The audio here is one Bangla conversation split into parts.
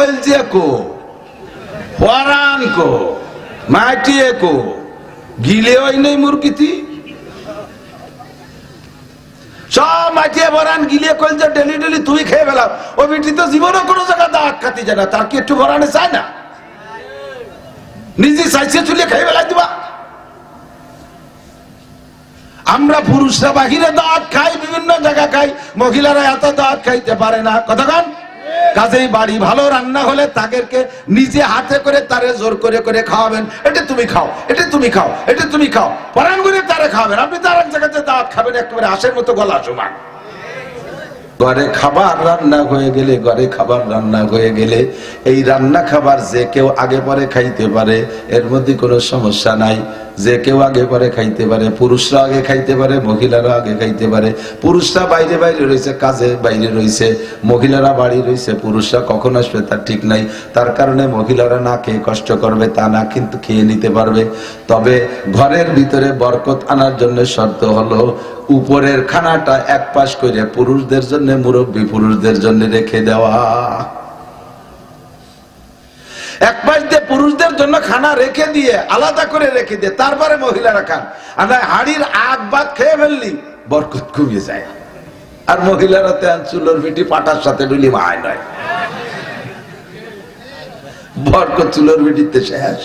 কলজে কো, পরাণ কো, মাটিয়ে কো, গিলে ওই নেই মুরগিতি সব মাটিয়ে ভরান গিলে কলজে ডেলি ডেলি তুই খেয়ে ফেলাম। ও বিটি তো জীবনে কোনো জায়গায় দাঁত খাতি যায় না, তার কি একটু ভরানে চায় না? নিজে চাইছে চুলিয়ে খেয়ে ফেলাই দিবা। আমরা পুরুষরা বাহিরে দাঁত খাই, বিভিন্ন জায়গা খাই, মহিলারা এত দাঁত খাইতে পারে না। কতক্ষণ কাজেই বাড়ি ভালো রান্না হলে তাদেরকে নিজে হাতে করে তারে জোর করে করে খাওয়াবেন, এটা তুমি খাও, এটা তুমি খাও, এটা তুমি খাও, পরাণ করে তারে খাওয়াবেন। আপনি তার এক জায়গাতে দাঁত খাবেন একেবারে হাঁসের মতো গলা সমান। ঘরে খাবার রান্না হয়ে গেলে, ঘরে খাবার রান্না হয়ে গেলে এই রান্না খাবার যে কেউ আগে পরে খাইতে পারে, এর মধ্যে কোনো সমস্যা নাই। যে কেউ আগে পরে খাইতে পারে, পুরুষরা আগে খাইতে পারে, মহিলারা আগে খাইতে পারে। পুরুষরা বাইরে বাইরে রয়েছে, কাজে বাইরে রয়েছে, মহিলারা বাড়ি রয়েছে। পুরুষরা কখন আসবে তার ঠিক নাই, তার কারণে মহিলারা না খেয়ে কষ্ট করবে তা না, কিন্তু খেয়ে নিতে পারবে। তবে ঘরের ভিতরে বরকত আনার জন্য শর্ত হলো উপরের খানাটা এক পাশ করে পুরুষদের জন্য, মুরব্বী পুরুষদের জন্য রেখে দেওয়া। এক পাশ দিয়ে পুরুষদের জন্য খানা রেখে দিয়ে, আলাদা করে রেখে দিয়ে তারপরে মহিলারা খান। আর হাড়ির আগ বাদ খেয়ে ফেললি বরকত কমিয়ে যায়। আর মহিলারা তেন চুলোর পিঠি পাটার সাথে ডুলি মায় নয়, বরকত চুলোর পিঠিতে শেষ।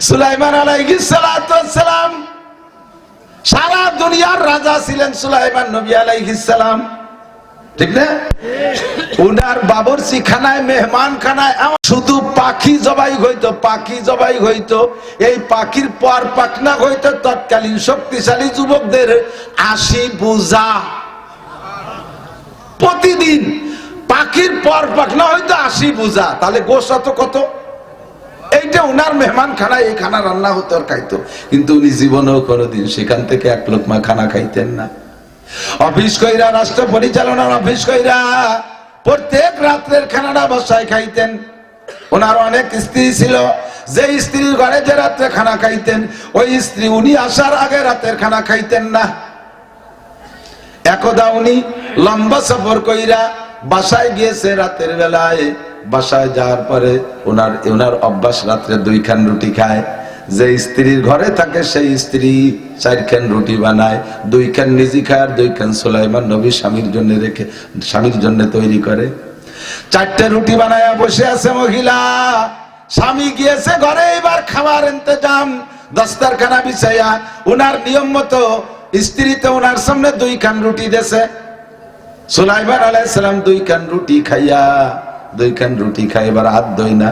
সুলাইমান আলাইহিস সালাতু ওয়াস সালাম সারা দুনিয়ার রাজা ছিলেন। সুলাইমান নবী আলাইহিস সালাম, ঠিক না? উনার বাবরচি খানায়, মেহমান খানায় শুধু পাখি জবাই হইতো, পাখি জবাই হইতো। এই পাখির পর পাখনা হইতো তৎকালীন শক্তিশালী যুবকদের 80 বোঝা। প্রতিদিন পাখির পর পাখনা হইতো 80 বোঝা। তাহলে গোশ কত? এইটা উনার মেহমান খানায় এই খানা রান্না হতো আর খাইতো। কিন্তু উনি জীবনেও কোনোদিন সেখান থেকে এক লোকমা খানা খাইতেন না। অফিস কইরা, রাষ্ট্র পরিচালনার অফিস কইরা প্রত্যেক রাত্রের খানাটা বসায় খাইতেন। ওনার অনেক স্ত্রী ছিল, যে স্ত্রীর ঘরে যে রাত্রে খানা খাইতেন, ওই স্ত্রী উনি আসার আগে রাতের খানা খাইতেন না। একদা উনি লম্বা সফর কইরা বাসায় গিয়েছে রাতের বেলায়। বাসায় যাওয়ার পরে ওনার অভ্যাস রাত্রে 2 খান রুটি খায়। যে স্ত্রীর ঘরে থাকে সেই স্ত্রী 4 খান রুটি বানায়, 2 খান নিজে খায় আর 2 খান সুলাইমান নবী স্বামীর জন্য রেখে, স্বামীর জন্য তৈরি করে। 4টে রুটি বানায় বসে আছে মহিলা। স্বামী গিয়েছে ঘরে, এবার খাবার ইন্তজাম, দস্তরখানা বিছাইয়া উনার নিয়ম মতো স্ত্রী তো উনার সামনে 2 খান রুটি দেছে। সুলাইমান আলাইহিস সালাম 2 খান রুটি খাইয়া, 2 খান রুটি খাই এবার হাত ধোয় না,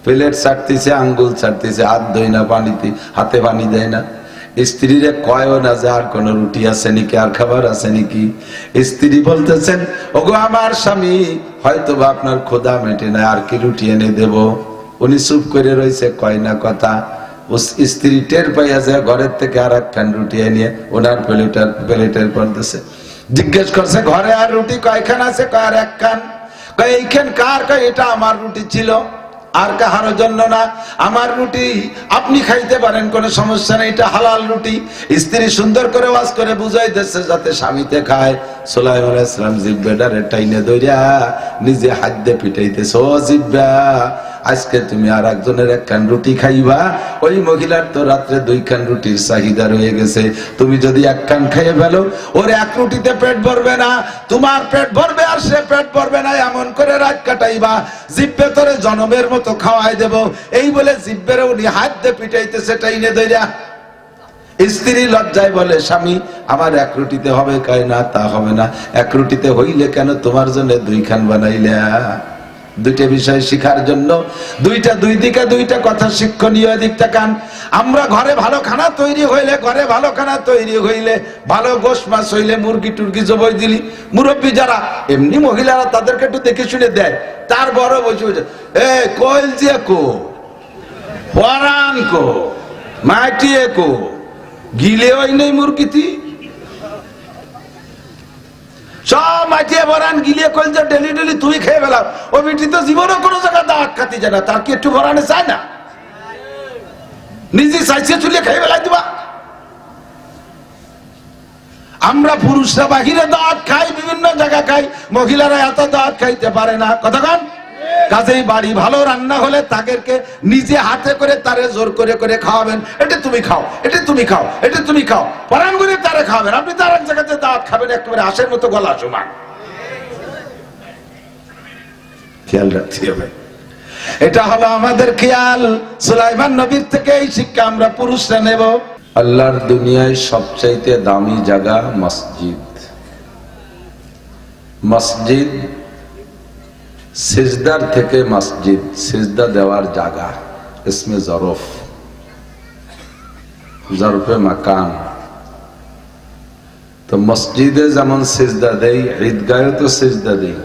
প্লেট ছাড়তেছে, আঙ্গুল ছাড়তেছে, হাত ধোয় না, পানিতে হাতে পানি দেয় না। স্ত্রীরে কয়ও না যে আর কোন রুটি আছে নাকি, আর খাবার আছে নাকি। স্ত্রী বলতেছেন, ওগো আমার স্বামী, হয়তো বা আপনার ক্ষুধা মেটে না, আর কি রুটি এনে দেব? উনি চুপ করে রয়েছে, কয় না কথা। স্ত্রী টের পাইয়া যায় ঘরের থেকে আর 1 খান রুটি এনে ওনার প্লেটের পর দিছে। জিজ্ঞেস করছে, ঘরে আর রুটি কয়খান আছে? কয় আর 1 খান। কয় এইখান কার? কয় এটা আমার রুটি ছিল, আর কাহার জন্য না, আমার রুটি, আপনি খাইতে পারেন, কোনো সমস্যা নেই, এটা হালাল রুটি। স্ত্রী সুন্দর করে ওয়াজ করে বুঝাই দিচ্ছে যাতে স্বামীতে খায়। সুলাইমান আলাইহিস সালাম জিহ্বাটারে টাইনে ধইরা নিজে হাত দিয়ে পিটাইতেছে, ও জিহ্বা, আজকে তুমি আর একজনের 1 খান রুটি খাইবা। ওই মহিলার তো রাত্রে 2 খান রুটির চাহিদা রয়ে গেছে। তুমি যদি 1 খান খাইয়ে ফেলো, ওর 1 রুটিতে পেট ভরবে না, তোমার পেট ভরবে আর সে পেট ভরবে না, এমন করে রাত কাটাইবা। জিহ্বে তোরে জনমের মতো খাওয়াই দেব, এই বলে জিহ্বেরে উনি হাত দিয়ে পিটাইতেছে টাইনে ধইরা। স্ত্রী লজ্জায় বলে, স্বামী আমার 1 রুটিতে হবে? কয় না, তা হবে না। 1 রুটিতে হইলে কেন, তোমার জন্য 2 খান বানাইলা। 2টা বিষয় শিখার জন্য, 2 দিকে 2টা কথা শিক্ষণীয় দিকটা কান। আমরা ঘরে ভালো খানা তৈরি হইলে, ঘরে ভালো খানা তৈরি হইলে, ভালো গোশ মাছ হইলে, মুরগি টুরগি জবাই দিলি, মুরব্বী যারা এমনি মহিলারা তাদেরকে একটু দেখে শুনে দেয়। তার বড় বসে বসে, এ কলজে কো, পরাণ কো, মাটিয়ে কো, গিলে ওই নেই মুরগিতি সব মাটিয়ে ভরান গিলিয়ে কলজে ডেলি ডেলি তুই খেয়ে ফেলাম। ও বিটি তো জীবনে কোনো জায়গায় দাঁত খাতি যায় না, তার কি একটু ভরানে চায় না? নিজে চাইছে চুলিয়ে খেয়ে ফেলাই দিবা। আমরা পুরুষরা বাহিরে দাওয়াত খাই, বিভিন্ন জায়গা খাই, মহিলারা এত দাওয়াত খাইতে পারে না। কতক্ষণ কাজেই বাড়ি ভালো রান্না হলে তাদেরকে নিজে হাতে করে তারে জোর করে করে খাওয়াবেন, এটা তুমি খাও, এটা তুমি খাও, এটা তুমি খাও, পরাণ করে তারে খাওয়াবেন। আপনি তার এক জায়গাতে দাওয়াত খাবেন একেবারে আশের মতো গলা সমান। খেয়াল রাখতে হবে, এটা হলো আমাদের খেয়াল। সুলাইমান নবীর থেকে এই শিক্ষা আমরা পুরুষরা নেব। আল্লাহর দুনিয়ায় সবচাইতে দামি জায়গা মসজিদ। মসজিদ সিজদার থেকে মসজিদ, সিজদা দেওয়ার জায়গা, ইসমে জরফ, জরফে মাকান। তো মসজিদে যেমন সিজদা দেই, ঈদগাহে তো সিজদা দেই।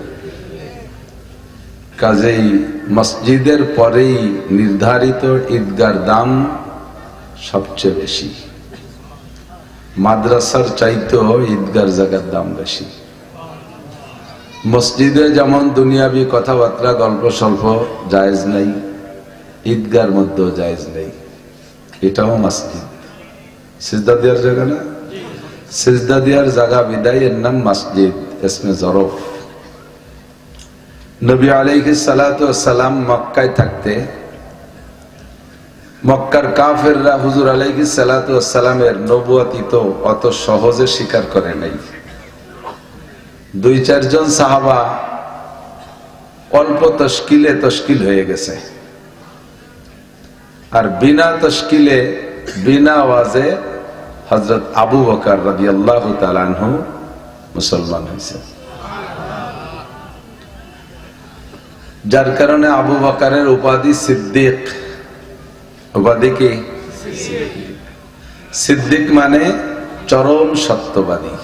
কাজেই মসজিদের পরেই নির্ধারিত ঈদগার দাম সবচেয়ে বেশি। মাদ্রাসার চাইতেও ঈদগার জায়গার দাম বেশি। মসজিদে যেমন দুনিয়াবি কথাবার্তা গল্প স্বল্প জায়েজ নেই, ঈদগার মধ্যেও জায়েজ নেই। এটাও মসজিদ, সিজদা দেওয়ার জায়গা না, সিজদা দেওয়ার জায়গা বিদায় এর নাম মসজিদ, ইসমে জরফ। নবী আলাইহিস সালাতু ওয়াস সালাম মক্কায় থাকতে মক্কার কাফেররা হুজুর আলাইহিস সালাতু ওয়াস সালামের নবুয়তি তো অত সহজে স্বীকার করে নাই। দুই চারজন সাহাবা অল্প তশকিল হয়ে গেছে, আর বিনা তশকিলে বিনা আওয়াজে হযরত আবু বকর রাদিয়াল্লাহু তাআলা আনহু মুসলমান হয়েছে। যার কারণে আবু বকরের উপাধি সিদ্দিক। উপাধি কি? সিদ্দিক মানে চরম সত্যবাদী।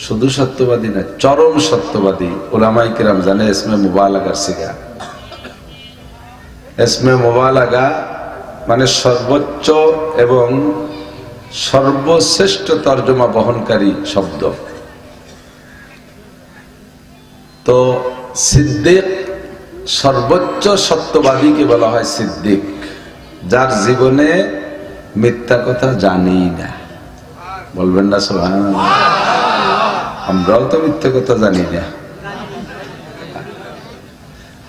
শুধু সত্যবাদী না, চরম সত্যবাদী। উলামায়ে কিরাম জানে ইসমে মুবালাগার সিগা। ইসমে মুবালাগা মানে সর্বোচ্চ এবং সর্বশ্রেষ্ঠ তর্জমা বহনকারী শব্দ। তো সিদ্দিক সর্বোচ্চ সত্যবাদীকে বলা হয় সিদ্দিক, যার জীবনে মিথ্যা কথা জানি না। বলবেন না সুবহানাল্লাহ? আমরাও তো মিথ্যা কথা জানি না,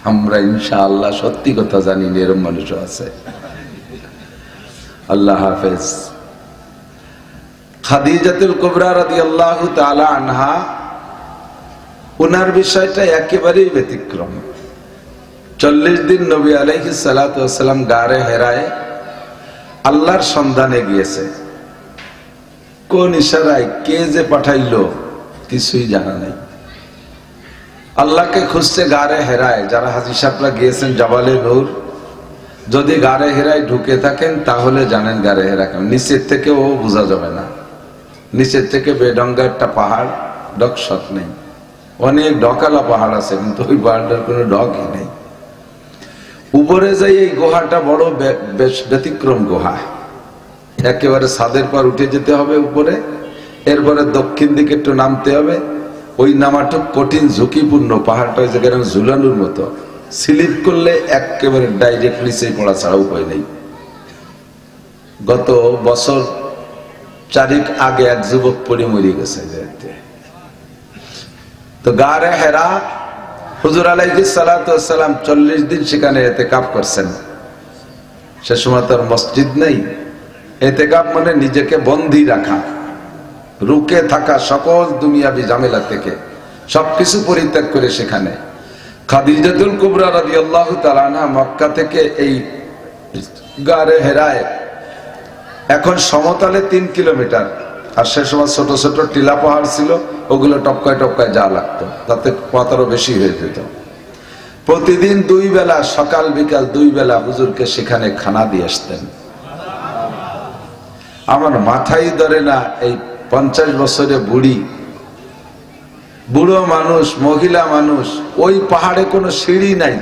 আমরা ইনশাআল্লাহ সত্যি কথা জানি না, এরকম মানুষও আছে। আল্লাহ হাফেজ। খাদিজাতুল কুবরা রাদিয়াল্লাহু তাআলা আনহা, উনার বিষয়টা একেবারেই ব্যতিক্রম। 40 দিন নবী আলাইহিস সালাতু ওয়াস সালাম গারে হেরায় আল্লাহর সন্ধানে গিয়েছে। কোন ইশারায় কে যে পাঠাইলো কিছুই জানা নাই। আল্লাহকে খুঁজতে গারে হেরায় যারা হাজী সাহেবরা গিয়েছেন জাবালে নূর, যদি গারে হেরায় ঢুকে থাকেন তাহলে জানেন গারে হেরা কেমন। নিচের থেকে ও বোঝা যাবে না, নিচের থেকে বেডঙ্গা একটা পাহাড়, ডকশট নেই। অনেক ডকালা পাহাড় আছে কিন্তু ওই পাহাড়টার কোনো ডকই নেই। উপরে যাই এই গুহাটা বড় ব্যতিক্রম গুহা। একেবারে ছাদের পর উঠে যেতে হবে উপরে, এরপরে দক্ষিণ দিকে একটু নামতে হবে। ওই নামাটা কঠিন, ঝুঁকিপূর্ণ। পাহাড়টা ওই জায়গায় ঝুলানোর মতো, স্লিপ করলে একেবারে ডাইরেক্ট নিচে পড়া ছাড়া উপায় নেই। গত বছর 4 আগে এক যুবক পড়ে মরে গেছে। তো গারে হেরা হুজুর আলাইহিস সালাতু ওয়াস সালাম 40 দিন সেখানে ইতিকাফ করছেন। সে সময় তার মসজিদ নেই। ইতিকাফ মানে নিজেকে বন্দী রাখা, রুকে থাকা সকল দুনিয়াবি ঝামেলা থেকে, সবকিছু পরিত্যাগ করে সেখানে। খাদিজাতুল কুবরা রাদিয়াল্লাহু তাআলা আনহা মক্কা থেকে এই গারে হেরায়, এখন সমতলে 3 কিলোমিটার, আর সে সময় ছোট ছোট টিলা পাহাড় ছিল, ওগুলো টপকায় টপকায় যা লাগতো, তাতে পথরও বেশি হয়ে যেত। প্রতিদিন 2 বেলা, সকাল বিকাল 2 বেলা হুজুরকে সেখানে খানা দিয়ে আসতেন। আমার মাথায় ধরে না, এই 50 বছরে বুড়ো মানুষ, মহিলা মানুষ, ওই পাহাড়ে কোনো সিঁড়ি নাই।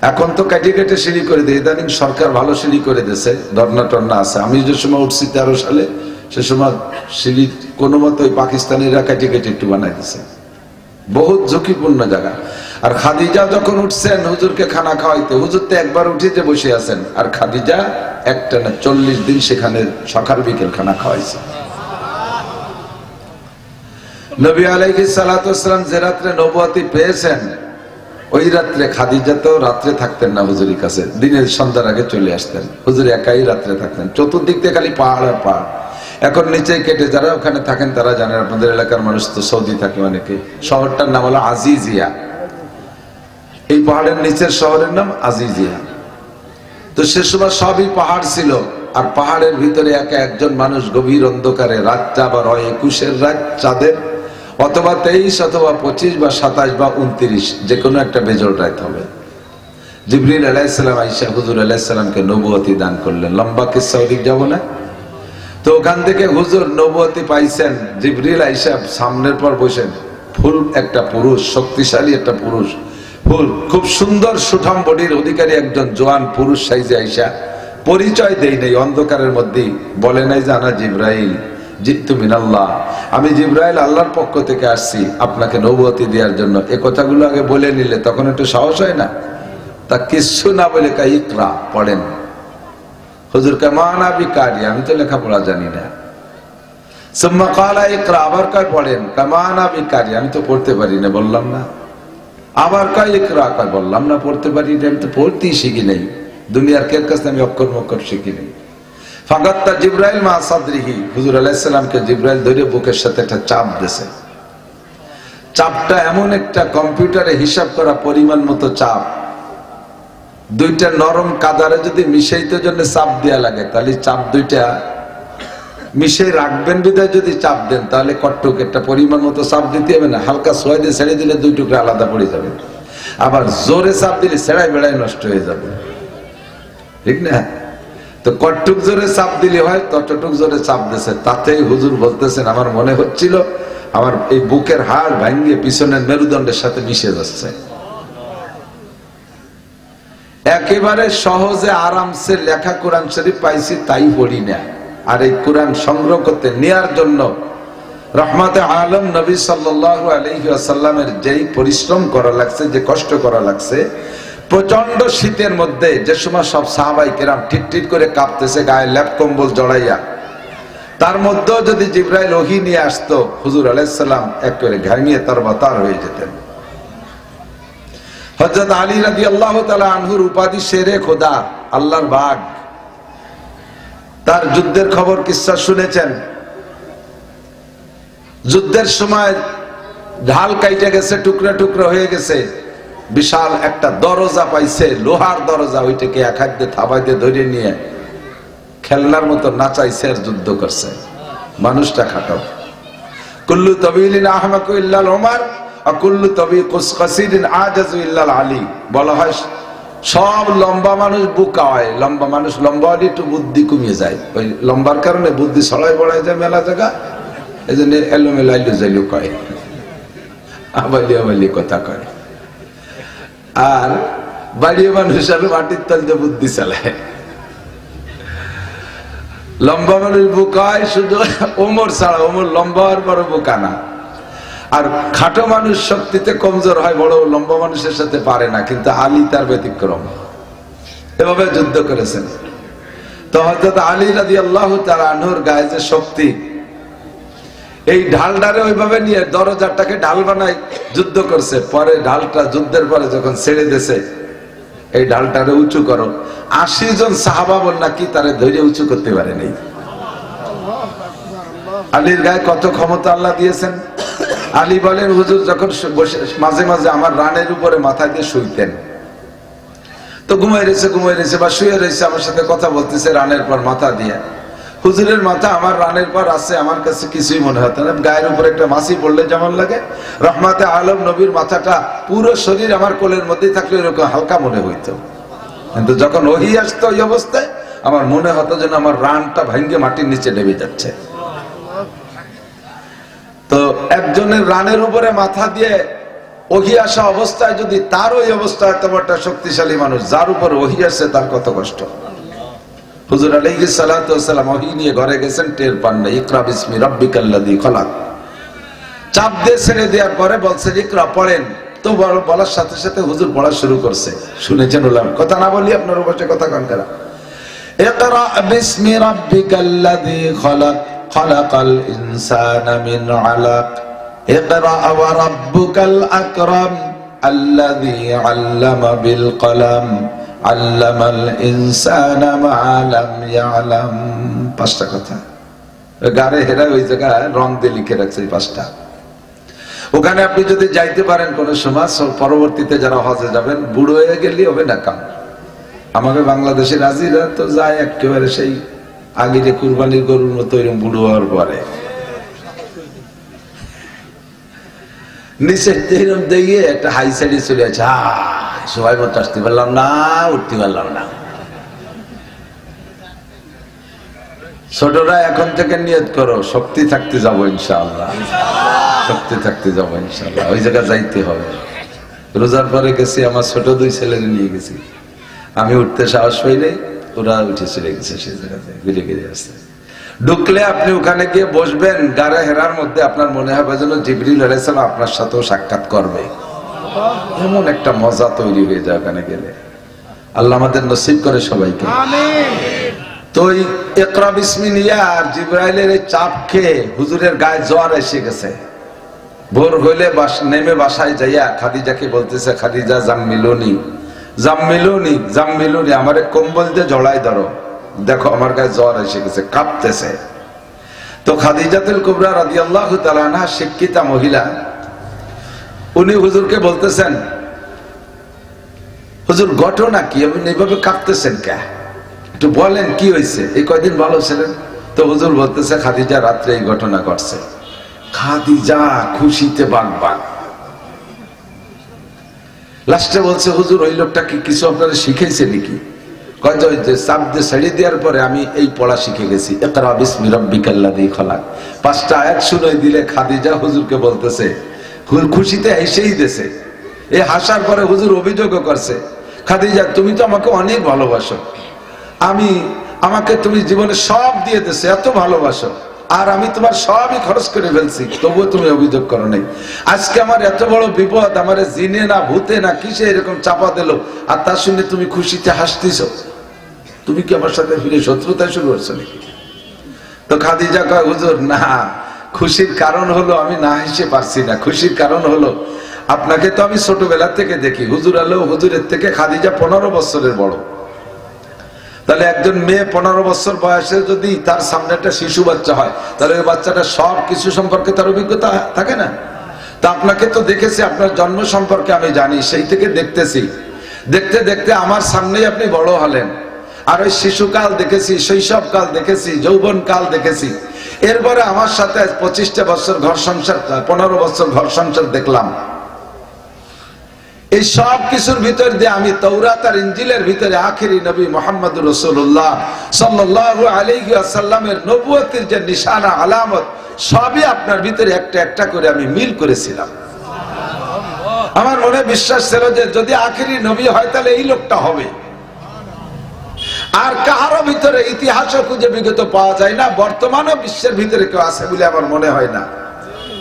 এখন তো কেটে কেটে সিঁড়ি করে দেয়, ইদানিং সরকার ভালো সিঁড়ি করে দিয়েছে, ধর্না টর্না আছে। আমি যে সময় উঠছি 13 সালে, সে সময় সিঁড়ি কোনো মতো ওই পাকিস্তানিরা কেটে কেটে একটু বানাই দিছে। বহুত ঝুঁকিপূর্ণ জায়গা। আর খাদিজা যখন উঠছেন হুজুরকে খানা খাওয়াইতে, হুজুর তো একবার উঠিতে বসে আছেন, আর খাদিজা একটানা 40 দিন সেখানে সকাল বিকেল খানা খাওয়াইছে। নবী আলাইহিস সালাতু ওয়াস সালাম যে রাত্রে নবুয়তি পেয়েছেন, ওই রাত্রে খাদিজা তো রাত্রে থাকতেন না হুজুরের কাছে, দিনের সন্ধ্যার আগে চলে আসতেন। হুজুর একাই রাত্রে থাকতেন, চতুর্দিক থেকে খালি পাহাড় আর পাহাড়। এখন নিচে কেটে যারা ওখানে থাকেন তারা জানেন, আপনাদের এলাকার মানুষ তো সৌদি থাকে অনেকে। শহরটার নাম হলো আজিজিয়া, এই পাহাড়ের নিচের শহরের নাম আজিজিয়া। তো সে সময় সবই পাহাড় ছিল, আর পাহাড়ের ভিতরে একা একজন মানুষ গভীর অন্ধকারে, রাতটা আবার হয় 21-এর রাত চাঁদের, অথবা 23 অথবা 25 বা 27 বা 29, যে কোনো একটা বেজোড় রাত হবে। জিবরিল আলাইহিস সালাম আয়েশা হুজুর আলাইহিস সালামকে নবুয়তি দান করলেন। লম্বা কিসসা, ওদিক যাব না। তো ওখান থেকে হুজুর নবুয়তি পাইছেন। জিবরিল আয়েশা সামনের পর বসেন, ফুল একটা পুরুষ, শক্তিশালী একটা পুরুষ, ফুল খুব সুন্দর সুঠাম বডির অধিকারী একজন জোয়ান পুরুষ সাইজে আয়েশা। পরিচয় দেই নাই, অন্ধকারের মধ্যেই বলে নাই যে আনা জিবরাইল জিতু মিনাল্লাহ, আমি জিবরাইল আল্লাহর পক্ষ থেকে আসছি আপনাকে নবুয়তি দেওয়ার জন্য। এই কথাগুলো আগে বলে নিলে তখন একটু সাহস হয় না। তা কিছু না বলে কা ইকরা, পড়েন। হুজুর কামানা বিকারি, আমি তো লেখাপড়া জানি না। সুম্মা ক্বালা ইকরা, আবার কয় পড়েন। কামানা বিকারি, আমি তো পড়তে পারি না, বললাম না। আবার কয় ইকরা, কয় বললাম না পড়তে পারি না, আমি তো পড়তেই শিখি নাই, দুনিয়ার কের কাছে আমি অক্ষর মক্ষর শিখি নাই। ফাগাত্তা জিবরাইল মা সাদরিহি, হুজুর আলাইহিস সালামকে জিবরাইল ধরে বুকের সাথে একটা চাপ দিয়েছে। চাপটা এমন একটা কম্পিউটারে হিসাব করা পরিমাণ মতো চাপ, দুইটা নরম কাদারে যদি মিশাইতে জন্য চাপ দেয়া লাগে, তাহলে চাপ দুইটা মিশাই রাখবেন বিধায় যদি চাপ দেন, তাহলে কটটুক একটা পরিমাণ মতো চাপ দিতে হবে না। হালকা সোয়া দিয়ে ছেড়ে দিলে দুই টুকরা আলাদা পড়ে যাবে, আবার জোরে চাপ দিলে ছেড়াই বেড়াই নষ্ট হয়ে যাবে, ঠিক না? তো কটটুক জোরে চাপ দিলে হয়, ততটুক জোরে চাপ দিয়েছে। তাতেই হুজুর বলতেছেন, আমার মনে হচ্ছিল আমার এই বুকের হাড় ভাঙ্গে পিছনের মেরুদণ্ডের সাথে মিশে যাচ্ছে। একেবারে সহজে আরামসে লেখা কোরআন শরীফ পাইছি, তাই পড়ি না। আর এই কোরআন সংগ্রহ করতে নেয়ার জন্য রহমতে আলম নবী সাল্লাল্লাহু আলাইহি ওয়াসাল্লামের যেই পরিশ্রম করা লাগছে, যে কষ্ট করা লাগছে, প্রচন্ড শীতের মধ্যে যে সময় সব সাহাবাই কেরাম ঠিকঠিক করে কাঁপতেছে, গায়ে ল্যাপ কম্বল জড়াইয়া, তার মধ্যেও যদি জিবরাইল ওহী নিয়ে আসতো, হুজুর আলাইহিস সালাম একেবারে ঘামিয়ে তরবাতার হয়ে যেতেন। হযরত আলী রাদিয়াল্লাহু তাআলা আনহুর উপাধি শেরে খোদা, আল্লাহর বাগ। তার যুদ্ধের খবর কিসসা শুনেছেন। যুদ্ধের সময় ঢাল কাইটে গেছে, টুকরা টুকরা হয়ে গেছে, বিশাল একটা দরজা পাইছে, লোহার দরজা, ওইটাকে এক হাত দিয়ে থাবাই দিয়ে ধরে নিয়ে খেলনার মতো নাচাইছে আর যুদ্ধ করছে। মানুষটা খাটো। কুল্লু তাবিলিন আহমাকু ইল্লাল উমার ওয়া কুল্লু তাবিকুসকাসিরিন আজাজু ইল্লাল আলী। বলা হয় সব লম্বা মানুষ বোকা হয়, লম্বা মানুষ লম্বা হলে একটু বুদ্ধি কমিয়ে যায়, ওই লম্বার কারণে বুদ্ধি ছড়াই বড়াই যায় মেলা জায়গা, এই জন্য এলোমেলো আইলু যাইলু কয়, আবালি আবালি কথা কয়। আর বাড়িয়ে মানুষ আর মাটির তল দিয়ে বুদ্ধি চালায়। লম্বা মানুষ বোকা হয় শুধু ওমর ছাড়া, ওমর লম্বা হওয়ার পর বোকা না। আর খাটো মানুষ শক্তিতে কমজোর হয়, বড় লম্বা মানুষের সাথে পারে না, কিন্তু আলী তার ব্যতিক্রম। এভাবে যুদ্ধ করেছেন। তো হযরত আলী রাদিয়াল্লাহু তাআলা আনহুর গায়ে যে শক্তি, এই ঢালটারে ওইভাবে নিয়ে দরজাটাকে ঢাল বানাই যুদ্ধ করছে। পরে ঢালটা যুদ্ধের পরে যখন ছেড়ে দিয়েছে, এই ঢালটারে উঁচু করো, 80 জন সাহাবা বল নাকি তারে ধৈর্য উঁচু করতে পারে নাই। আলীর গায়ে কত ক্ষমতা আল্লাহ দিয়েছেন। আলী বলেন, হুজুর যখন বসে মাঝে মাঝে আমার রানের উপরে মাথা দিয়ে শুইতেন, তো ঘুমাই রয়েছে বা শুয়ে রয়েছে, আমার সাথে কথা বলতেছে রানের পর মাথা দিয়ে। হুজুরের মাথা আমার রানের পর আছে, আমার কাছে কিছুই মনে হতো না। গায়ের উপরে একটা মাছি পড়লে যেমন লাগে, রহমাতে আলম নবীর মাথাটা পুরো শরীর আমার কোলের মধ্যেই থাকলে এরকম হালকা মনে হইতো। কিন্তু যখন ওহী আসতো ওই অবস্থায়, আমার মনে হতো যেন আমার রানটা ভাঙ্গে মাটির নিচে নেমে যাচ্ছে। তো একজনের রানের উপরে মাথা দিয়ে ওহী আসা অবস্থায় যদি তার ওই অবস্থায় এত বড় শক্তিশালী মানুষ, যার উপর ওহী আসছে, তার কত কষ্ট। হুজুর আলাইহিস সালাতু ওয়াস সালাম ওহী নিয়ে ঘরে গেছেন, টের পান না। ইকরা বিসমি রাব্বিকাল্লাযী খলাক চাপ দিয়ে ছেড়ে দেওয়ার পরে বলছে ইকরা পড়েন। তো বলার সাথে সাথে হুজুর পড়া শুরু করছে। শুনেছেন ওলাম, কথা না বলি আপনার বসে কথা কান করা। ইকরা বিসমি রাব্বিকাল্লাযী খলাক খালাকাল ইনসানা মিন আলাক ইকরা ওয়া রাব্বুকাল আকরাম আল্লাযী আল্লামা বিল কলম আল্লামাল ইনসানা মা লাম ইয়ালাম। পাঁচটা কথা গারে হেরা ওই জায়গায় রং দিয়ে লিখে রাখছে এই পাঁচটা। ওখানে আপনি যদি যাইতে পারেন কোন সময়, পরবর্তীতে যারা হজে যাবেন, বুড়ো হয়ে গেলে হবে না কাম। আমাদের বাংলাদেশের রাজিরা তো যায় একেবারে সেই আগে যে কুরবানির গরুর মতো এরকম বুড়ো হওয়ার পরে নিচে এরকম দিয়ে একটা হাই সাইডে চলে আছে, সবাই মতো আসতে পারলাম না, উঠতে পারলাম না। ছোটরা এখন থেকে নিয়ত করো, শক্তি থাকতে যাবো ইনশাআল্লাহ, শক্তি থাকতে যাবো ইনশাআল্লাহ। ওই জায়গা যাইতে হবে। রোজার পরে গেছি, আমার ছোট দুই ছেলের নিয়ে গেছি, আমি উঠতে সাহস পাইলে ওরা উঠে চলে গেছে সেই জায়গাতে, ঘুরে ঘিরে আসছে। ঢুকলে আপনি ওখানে গিয়ে বসবেন, গারে হেরার মধ্যে আপনার মনে হবে যেন জিবরিল আলাইহিস সালাম আপনার সাথেও সাক্ষাৎ করবে। এমন একটা মজা তৈরি হয়ে যায় ওখানে গেলে। আল্লাহ আমাদের নসিব করে সবাইকে, আমিন। তো ইকরা বিসমি নিয়া আর জিবরাইলের এই চাপ খেয়ে হুজুরের গায়ে জ্বর এসে গেছে। ভোর হইলে নেমে বাসায় যাইয়া খাদিজাকে বলতেছে, খাদিজা জাম্মিলুনি জাম্মিলুনি জাম্মিলুনি, আমারে কম্বল দিয়ে জড়াই ধরো, দেখো আমার গায়ে জ্বর এসে গেছে, কাঁপতেছে। তো খাদিজাতুল কুবরা রাদিয়াল্লাহু তাআলা আনহা শিক্ষিতা মহিলা, উনি হুজুরকে বলতেছেন, হুজুর ঘটনা কি, আপনি এইভাবে কাঁপতেছেন কে, একটু বলেন কি হয়েছে, এই কয়দিন ভালো ছিলেন? তো হুজুর বলতেছে, খাদিজা রাত্রে এই ঘটনা ঘটছে। খাদিজা খুশিতে বাগবাগ। লাস্টে বলছে, হুজুর ওই লোকটা কি কিছু আপনারা শিখেছে নাকি? কয় যে চাপ দিয়ে ছেড়ে দেওয়ার পরে আমি এই পড়া শিখে গেছি, ইকরা বিসমি রাব্বিকাল্লাযী খলাক। পাঁচটা আয়াত শুনে দিলে খাদিজা হুজুরকে বলতেছে, খুশিতে হেসেই দিয়েছে। এই হাসার পরে হুজুর অভিযোগও করছে, খাদিজা তুমি তো আমাকে অনেক ভালোবাসো, আমাকে তুমি জীবনে সব দিয়ে দিয়েছো, এত ভালোবাসো, আর আমি তোমার সবই খরচ করে ফেলছি, তবুও তুমি অভিযোগ করো নাই। আজকে আমার এত বড় বিপদ, আমার জিনে না ভূতে না কিসে এরকম চাপা দিল, আর তার সঙ্গে তুমি খুশিতে হাসতেছ, তুমি কি আমার সাথে ফিরে শত্রুতায় শুরু করছো নাকি? তো খাদিজা কয়, হুজুর না, খুশির কারণ হলো আমি না হেসে পারছি না। খুশির কারণ হলো আপনাকে তো আমি ছোটবেলা থেকে দেখি, হুজুর আলো হুজুরের থেকে খাদিজা 15 বছরের বড়। তাহলে একজন মেয়ে 15 বছর বয়সে যদি তার সামনে একটা শিশু বাচ্চা হয়, তাহলে ওই বাচ্চাটা সব কিছু সম্পর্কে তার অভিজ্ঞতা থাকে না? তা আপনাকে তো দেখেছি, আপনার জন্ম সম্পর্কে আমি জানি, সেই থেকে দেখতেছি, দেখতে দেখতে আমার সামনেই আপনি বড় হলেন। আর ওই শিশুকাল দেখেছি, শৈশবকাল দেখেছি, যৌবনকাল দেখেছি। এরপরে আমার সাথে 25টা বছর ঘর সংসার, 15 বছর ঘর সংসার দেখলাম। এই সব কিছুর ভিতর দিয়ে আমি তাওরাত আর ইনজিলের ভিতরে আখেরি নবী মুহাম্মদুর রাসূলুল্লাহ সাল্লাল্লাহু আলাইহি ওয়াসাল্লামের নবুয়তের যে নিশানা আলামত, সবই আপনার ভিতরে একটা একটা করে আমি মিল করেছিলাম। আমার মনে বিশ্বাস ছিল যে যদি আখেরি নবী হয় তাহলে এই লোকটা হবে। আর কাহারও ভিতরে ইতিহাসও খুঁজে বিগত পাওয়া যায় না, বর্তমানে বিশ্বের ভিতরে কেউ আছে বলে আমার মনে হয় না।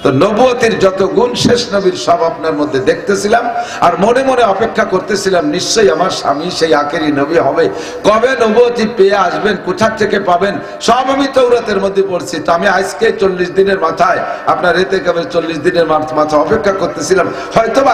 তো নবুয়তের যত গুণ শেষ নবীর সব আপনার মধ্যে দেখতেছিলাম, আর মনে মনে অপেক্ষা করতেছিলাম নিশ্চয়ই আমার স্বামী সেই আখেরি নবী হবে। কবে নবুয়তি পেয়ে আসবেন, কোথা থেকে পাবেন, সব আমি তাওরাতের মধ্যে পড়ছি। তো আমি আজকে 40 দিনের মাথায় আপনার এতে কবে 40 দিনের মাথা অপেক্ষা করতেছিলাম, হয়তোবা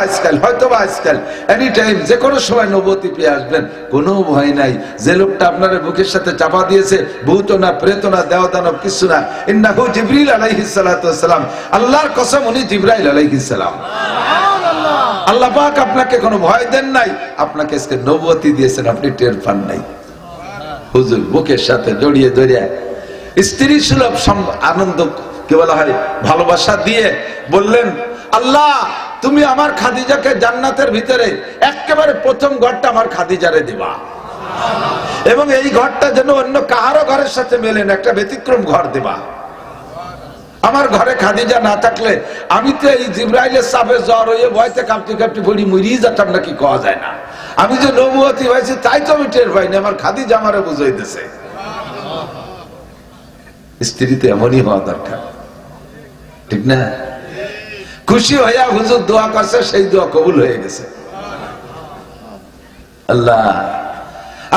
আজকাল এনি টাইম যে কোনো সময় নবুয়তি পেয়ে আসবেন, কোনো ভয় নাই। যে লোকটা আপনার বুকের সাথে চাপা দিয়েছে, ভূত না প্রেত না দেহ দানব কিছু না, ইন্নাহু জিবরিল আলাইহিস সালাতু ওয়াস সালাম, আল্লাহর কসম উনি জিবরাইল আলাইহিস সালাম। সুবহানাল্লাহ। আল্লাহ পাক আপনাকে কোনো ভয় দেন নাই, আপনাকে আজকে নবুয়তি দিয়েছেন, আপনি টের পান নাই। হুজুর বুকের সাথে জড়িয়ে ধরে স্ত্রী সুলভ আনন্দ কি বলা হয় ভালোবাসা দিয়ে বললেন, আল্লাহ তুমি আমার খাদিজাকে জান্নাতের ভিতরে একেবারে প্রথম ঘরটা আমার খাদিজারে দিবা, এবং এই ঘরটা যেন অন্য কাহারও ঘরের সাথে মেলে না, একটা ব্যতিক্রম ঘর দিবা। আমার ঘরে খাদিজা না থাকলে আমি তো এই জিবরাইলের চাপে জ্বর হয়ে ভয়তে কাঁপতে কাঁপতে পড়ি মরিয়ে যেতাম নাকি, কওয়া যায় না। আমি যে নবুয়তি হয়েছি তাই তো আমি টের পাইনি, আমার খাদিজা আমারে বুঝাইতেছে। স্ত্রী তো এমনই হওয়া দরকার, ঠিক না? খুশি হইয়া হুজুর দোয়া করছে, সেই দোয়া কবুল হয়ে গেছে। আল্লাহ,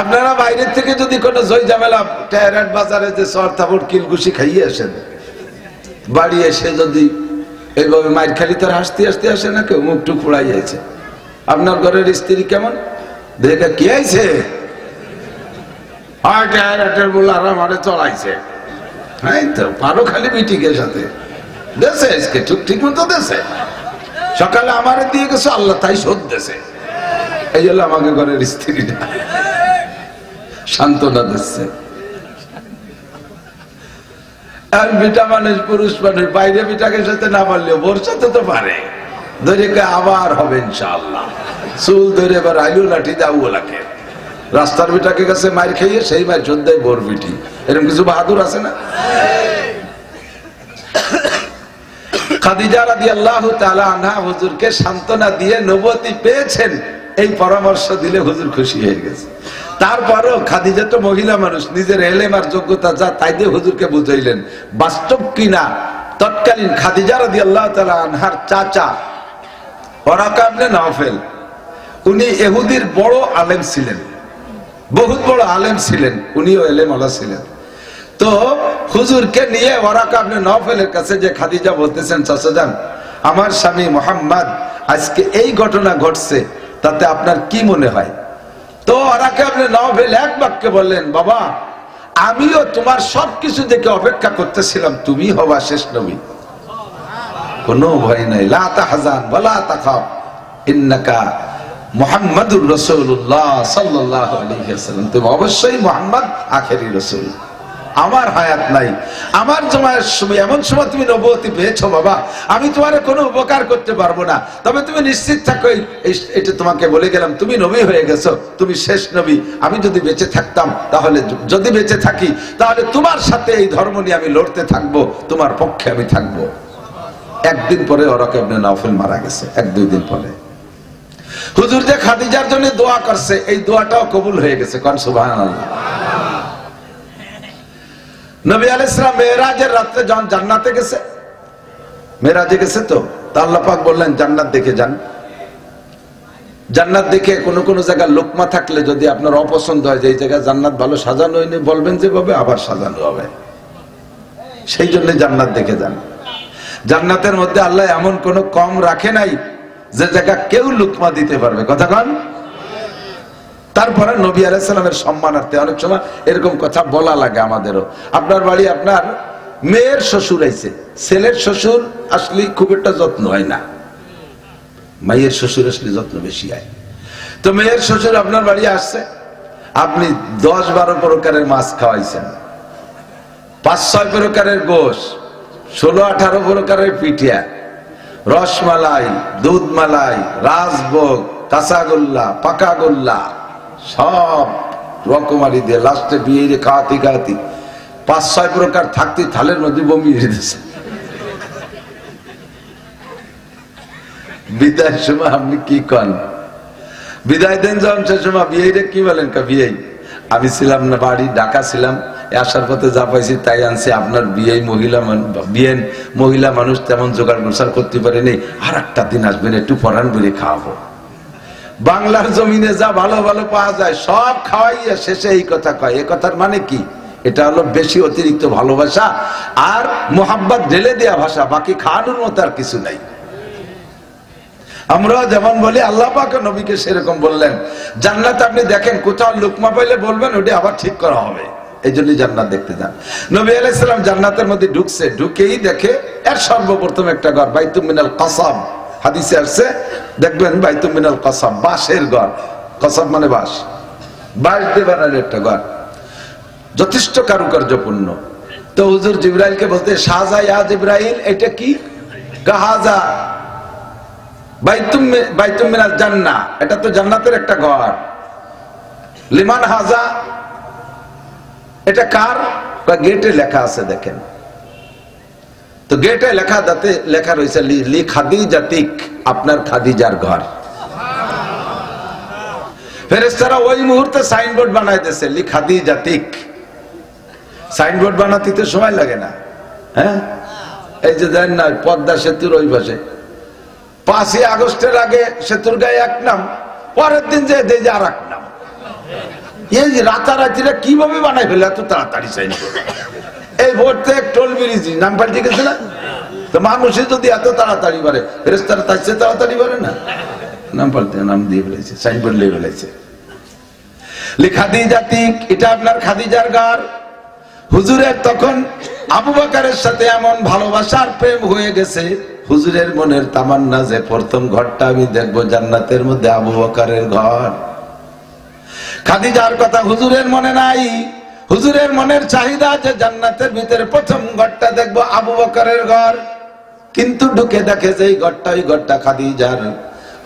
আপনারা বাইরের থেকে যদি কোনো জয় ঝামেলা টায়ার বাজারে যে সর থাপড় কিলঘুষি খাইয়ে আসেন, বাড়ি এসে যদি এইভাবে মায়ের খালি তার হাসতে হাসতে আসে না, কেউ মুখ টুক ফুড়াই যাইছে। আপনার ঘরের স্ত্রী কেমন দেখে কি আইছে, আমারে চলাইছে, হ্যাঁ তো পারো খালি মিটিকের সাথে দেশে ঠিক মতো দেশে, সকালে আমারে দিয়ে গেছে আল্লাহ তাই শোধ দেশে। এই জন্য আমাকে ঘরের স্ত্রীটা সান্ত্বনা দিচ্ছে। আর বিটা মানুষ, পুরুষ মানুষ বাইরে বিটাকে সাথে না পারলেও বোর সাথে তো পারে, ধরে আবার হবে ইনশাআল্লাহ। চুল ধরে এবার আইলু লাঠি দাও ওলাকে, রাস্তার বিটাকে কাছে মার খেয়ে সেই মার চোদ্দায় বোর বিটি, এরকম কিছু বাহাদুর আছে না? খাদিজা রাদিয়াল্লাহু তাআলা আনহা হুজুরকে সান্ত্বনা দিয়ে নবুয়তি পেয়েছেন, এই পরামর্শ দিলে হুজুর খুশি হয়ে গেছে। তারপরও খাদিজা তো মহিলা মানুষ, নিজের এলেম আর যোগ্যতা যা তাই দিয়ে হুজুরকে বুঝাইলেন। বাস্তব কিনা তৎকালীন খাদিজা রাদিয়াল্লাহু তাআলা আনহার চাচা ওরাকা ইবনে নওফেল, উনি ইহুদির বড় আলেম ছিলেন, বহুত বড় আলেম ছিলেন, উনিও এলেম ওয়ালা ছিলেন। তো হুজুরকে নিয়ে ওরাকা ইবনে নওফেলের কাছে যে খাদিজা বলতেছেন, চাচাজান আমার স্বামী মুহাম্মদ আজকে এই ঘটনা ঘটছে, তাতে আপনার কি মনে হয়? তো ওরাকা ইবনে নওফেল এক বাক্যে বললেন, বাবা আমিও তোমার সবকিছু দেখে অপেক্ষা করতেছিলাম, তুমি হবা শেষ নবী, কোনো ভয় নাই, লা তাহজান ওয়ালা তাখাফ ইন্নাকা মুহাম্মাদুর রাসূলুল্লাহ সাল্লাল্লাহু আলাইহি ওয়াসাল্লাম, তুমি অবশ্যই মুহাম্মদ আখেরি রাসূল, আমার হায়াত নাই, আমার জমায়ের সময় এমন সময় তুমি নবুয়তি পেয়েছো বাবা, আমি তোমার কোনো উপকার করতে পারবো না, তবে তুমি নিশ্চিত থাকো, এটা তোমাকে বলে গেলাম, তুমি নবী হয়ে গেছো, তুমি শেষ নবী। আমি যদি বেঁচে থাকতাম, তাহলে যদি বেঁচে থাকি তাহলে তোমার সাথে এই ধর্ম নিয়ে আমি লড়তে থাকবো, তোমার পক্ষে আমি থাকবো। একদিন পরে ওরাকা ইবনে নওফেল মারা গেছে, এক দুই দিন পরে হুজুর যে খাদিজার জন্য দোয়া করছে, এই দোয়াটাও কবুল হয়ে গেছে, কোন সুবহানাল্লাহ। নবী আলাইহিস সালাম মেরাজের রাতে যখন জান্নাতে গেছে, মেরাজে গেছে, তো আল্লাহ পাক বললেন জান্নাত দেখে যান। জান্নাত দেখে কোন কোন জায়গায় লোকমা থাকলে যদি আপনার অপছন্দ হয় যে এই জায়গায় জান্নাত ভালো সাজানো হয়নি, বলবেন যেভাবে আবার সাজানো হবে, সেই জন্য জান্নাত দেখে যান। জান্নাতের মধ্যে আল্লাহ এমন কোন কম রাখে নাই যে জায়গা কেউ লুকমা দিতে পারবে, কথা কন। তারপরে নবী আলাইহিস সালামের সম্মানার্থে অনেক সময় এরকম কথা বলা লাগে আমাদেরও। আপনার বাড়ি আপনার মেয়ের শ্বশুর আইছে, ছেলের শ্বশুর আসলে খুব একটা যত্ন হয় না, মায়ের শ্বশুর আসলে যত্ন বেশি হয়। তো মেয়ের শ্বশুর আপনার বাড়ি আসছে, আপনি 10-12 প্রকারের মাছ খাওয়াইছেন, 5-6 প্রকারের গোশ, 16-18 প্রকারের পিঠিয়া, রসমালাই, দুধ মালাই, রাজভোগ, কাঁচাগোল্লা, পাকাগোল্লা, সব রকমারি দিয়ে লাস্টে বিয়ে খাওয়াতে খাওয়াতে 5-6 প্রকার থাকতে থালের মধ্যে বমি দিতেছে। বিদায়ের সময় আপনি কি কন? বিদায় দেন যখন সে সময় বিয়ে কি বলেন? বিয়ে আমি ছিলাম না, বাড়ি ঢাকা ছিলাম, আসার পথে যা পাইছি তাই আনছি, আপনার বিয়ে মহিলা মানুষ তেমন জোগাড় গোছাড় করতে পারেনি, আর একটা দিন আসবেন একটু পরান বেড়ে খাওয়াবো। বাংলার জমিনে যা ভালো ভালো পাওয়া যায় সব খাওয়াইয়া শেষে এই কথা কয়। এ কথার মানে কি? এটা হলো বেশি অতিরিক্ত ভালোবাসা আর মোহাব্বত ঢেলে দেয়া ভাষা, বাকি খাওয়ানোর মতো আর কিছু নাই। আমরা যেমন বলি আল্লাহ পাক নবীকে সেরকম বললেন। জান্নাত আপনি দেখেন, কোথাও লুকমা পাইলে বলবেন, ওটা আবার ঠিক করা হবে, এই জন্যই জান্নাত দেখতে যান। নবী আলাইহিস সালাম জান্নাতের মধ্যে ঢুকছে, ঢুকেই দেখে এর সর্বপ্রথম একটা ঘর, বাইতুম মিনাল কাসাব, হাদিসে আসছে, দেখবেন বাইতুম মিনাল কাসাব, বাঁশের ঘর, কাসাব মানে বাঁশ, বাঁশ দিয়ে বানানো একটা ঘর, যথেষ্ট কারুকার্যপূর্ণ। তো হুজুর জিবরাইলকে বলতে, শাহজা ইয়া জিবরাইল, এটা কি? কাহাজা বাইতুম মিনাল জান্নাহ, এটা তো জান্নাতের একটা ঘর। লিমান হাজা, এটা কার? গেটে লেখা আছে, দেখেন তো গেটে লেখা, দাতে লেখা রয়েছে লি খাদিজাতিক, আপনার খাদিজার ঘর। ফেরেশতারা ওই মুহূর্তে সাইনবোর্ড বানাই দিয়েছে, লি খাদিজাতিক। সাইনবোর্ড বানাতে তো সময় লাগে না, হ্যাঁ? এই যে দেন না পদ্মা সেতুর ওই পাশে 5ই আগস্টের আগে সেতুর গায়ে এক নাম, পরের দিন যে দেয় আর এক নাম। এই রাতারাতিরা কিভাবে বানাই ফেলে এত তাড়াতাড়ি সাইনবোর্ড? এই ভোট থেকে টোল ব্রিজ নাম পাল্টে গেছে না, তো মানুষই যদি এত তাড়াতাড়ি পারে, ফেরেশতারা তার চেয়ে তাড়াতাড়ি পারে না? নাম পাল্টে নাম দিয়ে ফেলেছে, সাইনবোর্ড লিখে ফেলেছে খাদিজাতিক, এটা আপনার খাদিজার ঘর। হুজুরের তখন আবু বকরের সাথে এমন ভালোবাসার প্রেম হয়ে গেছে, হুজুরের মনের তামান্না যে প্রথম ঘরটা আমি দেখবো জান্নাতের মধ্যে আবু বকরের ঘর। খাদিজার কথা হুজুরের মনে নাই, হুজুরের মনের চাহিদা যে জান্নাতের ভিতরে প্রথম ঘরটা দেখবো আবু বকরের ঘর। কিন্তু ঢুকে দেখে যে এই ঘরটা, ওই ঘরটা খাদিজার।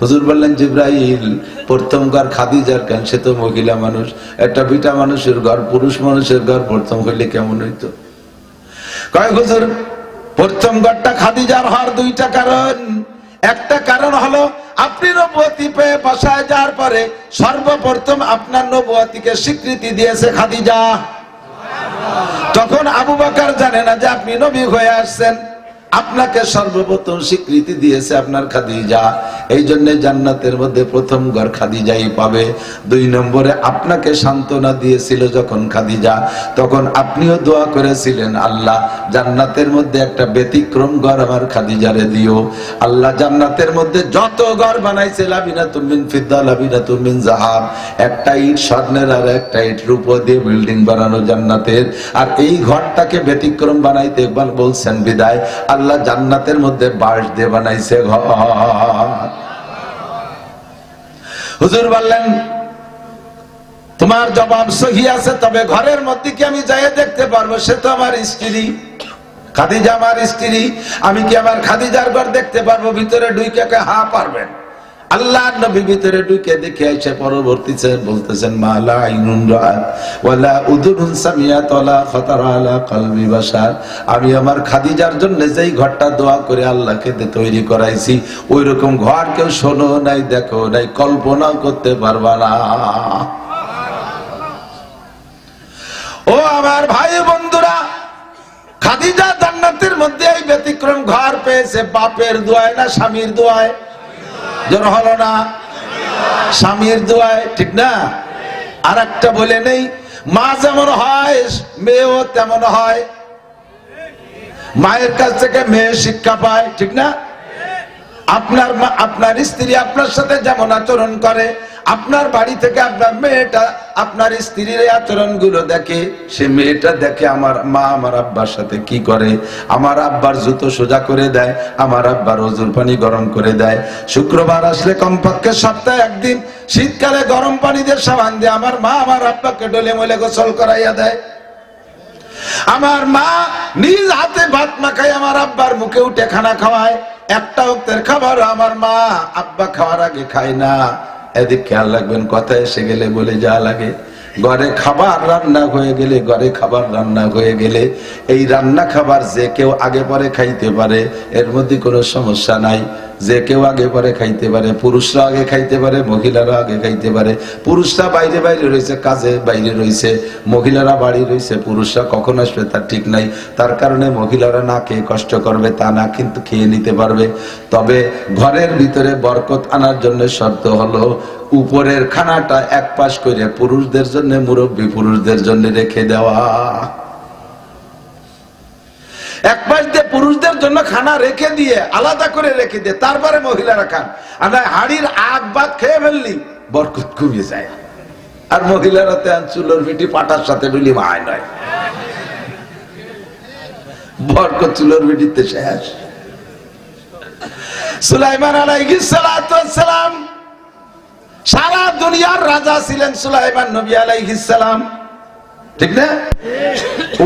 হুজুর বললেন, জিবরাইল, প্রথম ঘর খাদিজার কেন? সে তো মহিলা মানুষ, একটা বিটা মানুষের ঘর, পুরুষ মানুষের ঘর প্রথম হইলে কেমন হইতো? কয় হুজুর, প্রথম ঘরটা খাদিজার হওয়ার দুইটা কারণ। একটা কারণ হলো আপনি নবুয়তি পেয়ে বাসায় যাওয়ার পরে সর্বপ্রথম আপনার নবুয়তিকে স্বীকৃতি দিয়েছে খাদিজা। তখন আবু বকর জানে না যে আপনি নবী হয়ে আসছেন, আপনাকে সর্বপ্রথম স্বীকৃতি দিয়েছে আপনার খাদিজা। এই জন্য জান্নাতের মধ্যে প্রথম ঘর খাদিজাই পাবে। 2 নম্বরে আপনাকে সান্ত্বনা দিয়েছিল যখন খাদিজা, তখন আপনিও দোয়া করেছিলেন, আল্লাহ জান্নাতের মধ্যে একটা ব্যতিক্রম ঘর আমার খাদিজারে দিও। আল্লাহ জান্নাতের মধ্যে যত ঘর বানাইছে, লাবিনাতুম মিন ফিদ্দা, লাবিনাতুম মিন যাহাব, একটা ইট স্বর্ণের আর একটা ইট রূপো দিয়ে বিল্ডিং বানানো জান্নাতের। আর এই ঘরটাকে ব্যতিক্রম বানাইতে বলছেন বিদায় আল্লাহ জান্নাতের মধ্যে বাঁশ দিয়ে বানাইছে ঘর। হুজুর বললেন, তোমার জবাব সহি আছে, তবে ঘরের মধ্যে কি আমি যাই দেখতে পারবো? সে তো আমার স্ত্রী, খাদিজা আমার স্ত্রী, আমি কি আমার খাদিজার ঘর দেখতে পারবো? ভিতরে ঢুকে? হ্যাঁ পারবেন। আল্লাহর নবী ভিতরে ঢুকে দেখে এসে পরবর্তীতে বলতেছেন, মালা আইনুন রাআত ওয়ালা উযুনুন সামিআত ওয়ালা খাতারা আলা কলবি বাশার। আমি আমার খাদিজার জন্য যেই ঘরটা দোয়া করে আল্লাহকে তৈরি করাইছি, ওই রকম ঘর কেউ শোনো নাই, দেখো নাই, কল্পনা করতে পারবা না। ও আমার ভাই বন্ধুরা, খাদিজা জান্নাতের মধ্যে এই ব্যতিক্রম ঘর পেয়েছে বাপের দোয়ায় না স্বামীর দোয়ায়? জোর হলো না? স্বামীর দোয়ায়, ঠিক না? আর একটা বলে নেই, মা যেমন হয় মেয়েও তেমন হয়, মায়ের কাছ থেকে মেয়ে শিক্ষা পায়, ঠিক না? আপনার মা, আপনার স্ত্রী আপনার সাথে যেমন আচরণ করে, আপনার বাড়ি থেকে আপনার মেয়েটা আপনার স্ত্রীর আচরণ গুলো দেখে, সে মেয়েটা দেখে আমার মা আমার আব্বার সাথে কি করে। আমার আব্বার জুতো সোজা করে দেয়, আমার আব্বার ওজুর পানি গরম করে দেয়, শুক্রবার আসলে কমপক্ষে সপ্তাহে একদিন শীতকালে গরম পানি দিয়ে সাবান দিয়ে আমার মা আমার আব্বাকে ডলে মলে গোসল করাইয়া দেয়। আমার মা নিজ হাতে ভাত মাখায় আমার আব্বার মুখে উঠে খানা খাওয়ায়। একটা ওক্তের খাবার আমার মা আব্বা খাওয়ার আগে খায় না। এদিক খেয়াল রাখবেন, কথা এসে গেলে বলে যা লাগে। ঘরে খাবার রান্না হয়ে গেলে, ঘরে খাবার রান্না হয়ে গেলে এই রান্না খাবার যে কেউ আগে পরে খাইতে পারে, এর মধ্যে কোনো সমস্যা নাই। যে কেউ আগে পরে খাইতে পারে, পুরুষরা আগে খাইতে পারে, মহিলারা আগে খাইতে পারে। পুরুষরা বাইরে বাইরে রয়েছে, কাজে বাইরে রয়েছে, মহিলারা বাড়ি রয়েছে। পুরুষরা কখন আসবে তার ঠিক নাই, তার কারণে মহিলারা না খেয়ে কষ্ট করবে তা না, কিন্তু খেয়ে নিতে পারবে। তবে ঘরের ভিতরে বরকত আনার জন্য শর্ত হলো উপরের খানাটা এক পাশ করে পুরুষদের জন্য, মুরব্বী পুরুষদের জন্য রেখে দেওয়া। এক পাশ দিয়ে পুরুষদের জন্য খানা রেখে দিয়ে, আলাদা করে রেখে দিয়ে তারপরে মহিলারা খান। আর হাড়ির আগ ভাত খেয়ে ফেললি বরকত কমে যায়। আর মহিলারা তো চুলোর পিঠি পাটার সাথে ডুলি মায় নয়, বরকত চুলোর পিঠিতে শেষ। সুলাইমান আলাইহিস সালাতু ওয়াস সালাম সারা দুনিয়ার রাজা ছিলেন। সুলাইমান নবী আলাইহিস সালাম, ঠিক না?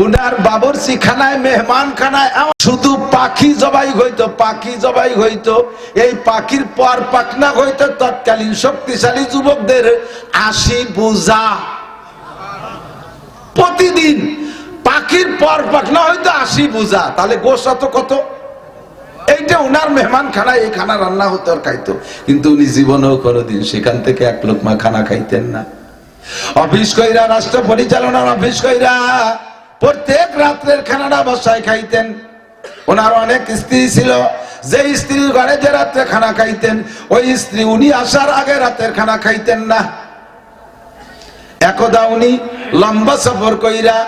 উনার বাবরচি খানায়, মেহমান খানায় শুধু পাখি জবাই হইতো, পাখি জবাই হইতো। এই পাখির পর পাখনা হইতো তৎকালীন শক্তিশালী যুবকদের 80 বোঝা। প্রতিদিন পাখির পর পাখনা হইতো 80 বোঝা। তাহলে গোশ কত? এইটা উনার মেহমান খানায় এই খানা রান্না হতো আর খাইতো। কিন্তু উনি জীবনেও কোনোদিন সেখান থেকে এক লোকমা খানা খাইতেন না। অফিস কইরা, রাষ্ট্র পরিচালনার অফিস কইরা প্রত্যেক রাত্রের খানাটা বসায় খাইতেন। ওনার অনেক স্ত্রী ছিল, যে স্ত্রীর ঘরে যে রাত্রে খানা খাইতেন, ওই স্ত্রী উনি আসার আগে রাতের খানা খাইতেন না। একদা উনি লম্বা সফর কইরা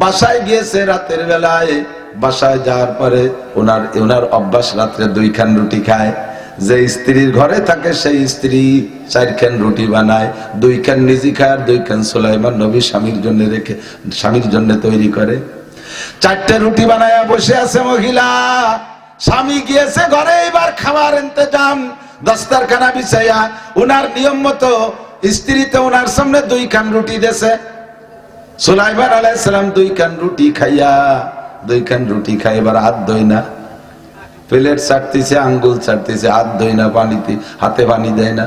বাসায় গিয়েছে রাতের বেলায়, বাসায় যাওয়ার পরে ওনার অভ্যাস রাত্রে 2 খান রুটি খায়। যে স্ত্রীর ঘরে থাকে সেই স্ত্রী 4 খান রুটি বানায়, 2 খান নিজে খায় আর 2 খান সুলাইমান নবী স্বামীর জন্য তৈরি করে। 4টে রুটি বানায় বসে আছে মহিলা। স্বামী গিয়েছে ঘরে, এবার খাবার ইন্তজাম, দস্তরখানা বিছাইয়া উনার নিয়ম মতো স্ত্রী তো উনার সামনে 2 খান রুটি দেছে। সুলাইমান আলাইহিস সালাম 2 খান রুটি খাইয়া 2 খান রুটি খাই এবার হাত ধোয় না, প্লেট চাটতেছে, আঙ্গুল চাটতেছে, হাত ধোয় না, পানিতে হাতে পানি দেয় না।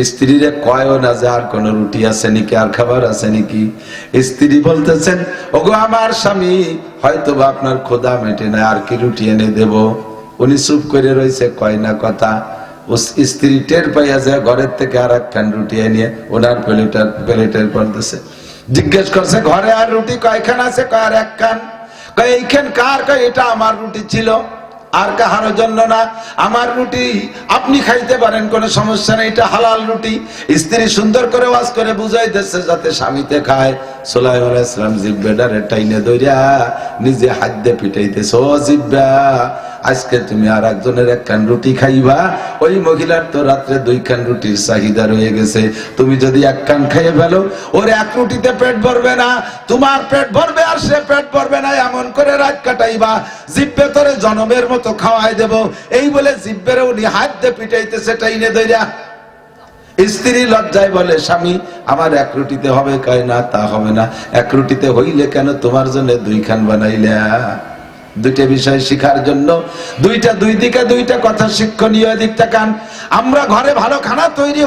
স্ত্রীরে কয়ও না যে আর কোন রুটি আছে নাকি, আর খাবার আছে নাকি। স্ত্রী বলতেছেন, ওগো আমার স্বামী, হয়তো বা আপনার ক্ষুধা মেটে না, আর কি রুটি এনে দেব। উনি চুপ করে রয়েছে, কয় না কথা। স্ত্রী টের পাইয়া যায় ঘরের থেকে আর 1 খান রুটি এনে ওনার প্লেটের পড়তেছে। জিজ্ঞেস করছে, ঘরে আর রুটি কয়খান আছে? কয় আর 1 খান। কয় এইখান কার? কয় এটা আমার রুটি ছিল, আর কাহার জন্য না, আমার রুটি আপনি খাইতে পারেন, কোনো সমস্যা নেই, এটা হালাল রুটি। স্ত্রী সুন্দর করে ওয়াজ করে বুঝাই দিচ্ছে যাতে স্বামীতে খায়। সুলাইমান আলাইহিস সালাম জিহ্বাটারে টাইনে ধইরা নিজে হাত দিয়ে পিটাইতেছে, ও জিহ্বা, আজকে তুমি আর একজনের 1 খান রুটি খাইবা। ওই মহিলার তো রাত্রে 2 খান রুটির চাহিদা রয়ে গেছে, তুমি যদি 1 খান খাইয়ে ফেলো, ওর 1 রুটিতে পেট ভরবে না, তোমার পেট ভরবে আর সে পেট ভরবে না, এমন করে রাত কাটাইবা, জিহ্বে তোরে জনমের মতো খাওয়াই দেব। এই বলে জিহ্বেরে উনি হাত দিয়ে পিটাইতেছে টাইনে ধইরা। স্ত্রী লজ্জায় বলে, স্বামী আমার 1 রুটিতে হবে? কয় না, তা হবে না, 1 রুটিতে হইলে কেন, তোমার জন্য 2 খান বানাইলা। 2টা বিষয় শিখার জন্য, 2 দিকে 2টা কথা শিক্ষণীয় দিক তাকান। আমরা ঘরে ভালো খানা তৈরি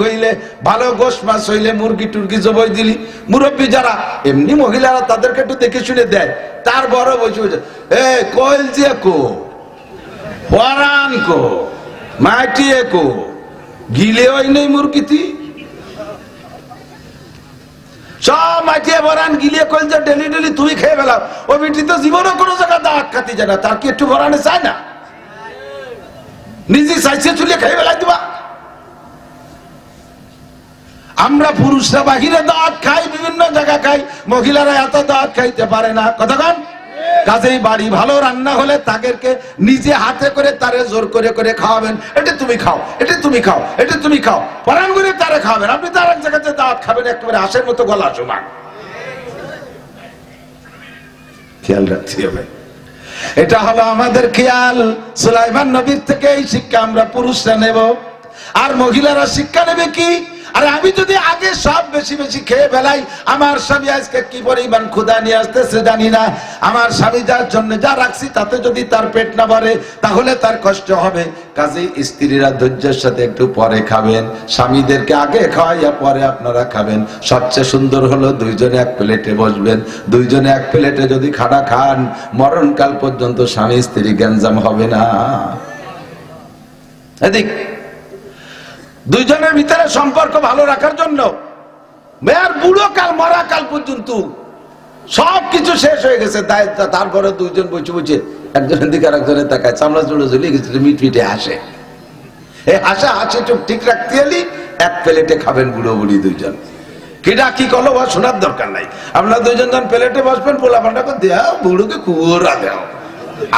হইলে, ভালো গোশত মাছ হইলে, মুরগি টুরগি জবাই দিলি, মুরব্বী যারা এমনি মহিলারা তাদেরকে একটু দেখে শুনে দেয়। তার বড় বসে বসে, এ কইল যে কো, পরান কো, মাটিয়ে কো, গিলে ওই নেই মুরগিতি, সব মাটিয়ে বরান গিলিয়ে কইল যে ডেলি তুমি খেয়ে ফেলাও। ও বিটি তো জীবনও কোনো জায়গায় দাওয়াত খাতি যায় না, তার কি একটু বরানে চায় না? নিজে চাইছে চুলে খেয়ে ফেলাই দিবা। আমরা পুরুষরা বাহিরে দাওয়াত খাই, বিভিন্ন জায়গা খাই, মহিলারা এত দাওয়াত খাইতে পারে না। কতক্ষণ কাজেই বাড়ি ভালো রান্না হলে তাদেরকে নিজে হাতে করে তারে জোর করে করে খাওয়াবেন, এটা তুমি খাও, এটা তুমি খাও, এটা তুমি খাও, পরান করে তারে খাওয়াবেন। আপনি তার এক জায়গাতে দাওয়াত খাবেন, একেবারে হাঁসের মতো গলা সমান। খেয়াল রাখতে হবে, এটা হলো আমাদের খেয়াল। সুলাইমান নবীর থেকে এই শিক্ষা আমরা পুরুষরা নেব, আর মহিলারা শিক্ষা নেবে কি? আরে আমি যদি আগে সব বেশি বেশি খেয়ে ফেলাই, আমার স্বামী আজকে কি পরিমাণ ক্ষুধা নিয়ে আসতেছে জানি না। আমার স্বামী যার জন্য যা রাখছি তাতে যদি তার পেট না ভরে, তাহলে তার কষ্ট হবে। কাজেই স্ত্রীরা ধৈর্যের সাথে একটু পরে খাবেন, স্বামীদেরকে আগে খাওয়াইয়া পরে আপনারা খাবেন। সবচেয়ে সুন্দর হলো 2 জনে 1 প্লেটে বসবেন। 2 জনে 1 প্লেটে যদি খানা খান, মরণকাল পর্যন্ত স্বামী স্ত্রী গ্যাঞ্জাম হবে না। এদিক 2 জনের ভিতরে সম্পর্ক ভালো রাখার জন্য মেয়ের বুড়ো কাল মরা কাল পর্যন্ত সবকিছু শেষ হয়ে গেছে, তারপরে 2 জন বসে বসে একজনের দিকে আরেকজনের তাকায়, চামড়া চুড়ে ঝুলিয়ে গেছে, মিটমিটে হাসে। এই হাসি চোখ ঠিক রাখতে হলে 1 প্লেটে খাবেন বুড়ো বুড়ি 2 জন। কিনা কি করলো বা শোনার দরকার নাই, আপনার 2 জন প্লেটে বসবেন, পোলাপানটা দেও বুড়োকে কুয়োরা দেও।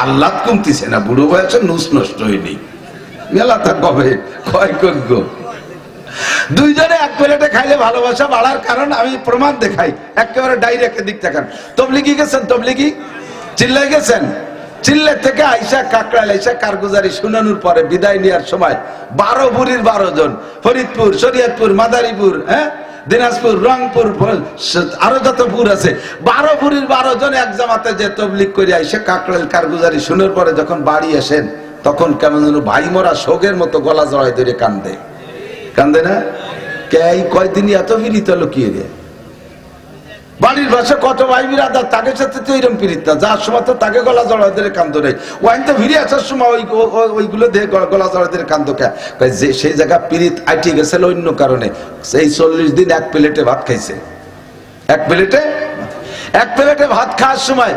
আল্লাহ কমতিছে না, বুড়ো বয়সে নুস নষ্ট হয়নি, মেলা তা কবে কয় কজ্ঞ। 2 জনে 1 প্লেটে খাইলে ভালোবাসা বাড়ার কারণ আমি প্রমাণ দেখাই, একেবারে ডাইরেক্ট দিক তাকান। তবলিগি গেছেন, তবলিগি চিল্লাই গেছেন, চিল্লে থেকে আইসা কাকড়াইল আইসা কারগুজারি শুনানোর পরে বিদায় নেওয়ার সময় 12 বুড়ির 12 জন, ফরিদপুর, শরীয়তপুর, মাদারীপুর, দিনাজপুর, রংপুর, আরো যত পুর আছে, 12 বুড়ির 12 জন এক জামাতে যে তবলিগ করে আইসা কাকড়াইল কারগুজারি শুনার পরে যখন বাড়ি আসেন, তখন কেমন যেন ভাই মরা শোকের মতো গলা জড়াই ধরে কান্দে। কান্দে না? কয়দিনই এত বিরিত লুকিয়ে রে বাড়ির পাশে কত ভাই বিরাদার, তাকে সাথে তো এরকম পিরিত না, যার সময় তো তাকে গলা জড়াই ধরে কান্দ নেই। ওয়াইন তো ফিরে আসার সময় ওইগুলো দিয়ে গলা জড়াই ধরে কান্দ কে, সেই জায়গা পিরিত আইটি গেছিল অন্য কারণে। সেই 40 দিন 1 প্লেটে ভাত খাইছে, 1 প্লেটে ভাত খাওয়ার সময়,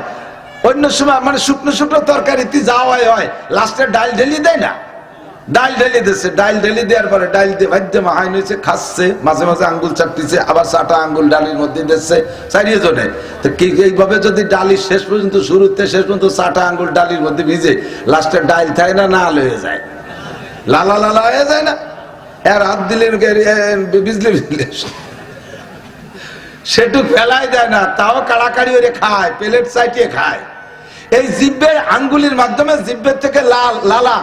অন্য সময় মানে শুকনো শুকনো তরকারিতে যা হয়, লাস্টে ডাল ঢেলি দেয় না, ডাল ঢেলে দিচ্ছে, ডাল ঢেলে দেওয়ার পরে ডাল দিয়ে ভাদ্যে মাহাই নিয়েছে, খাচ্ছে, মাঝে মাঝে আঙ্গুল চাপতেছে, আবার চাটা আঙ্গুল ডালির মধ্যে দিচ্ছে, চারিয়ে জনে। তো কি এইভাবে যদি ডালি শেষ পর্যন্ত শুরুতে শেষ পর্যন্ত চাটা আঙ্গুল ডালির মধ্যে ভিজে লাস্টে ডাল থাকে না, লাল হয়ে যায়, লালা লালা হয়ে যায় না, এর হাত দিলে বিজলি বিজলি সেটু ফেলাই দেয় না, তাও কাড়াকাড়ি ওরে খায়, প্লেট চাইটিয়ে খায়। এই জিব্বের আঙ্গুলির মাধ্যমে জিব্বের থেকে লাল লালা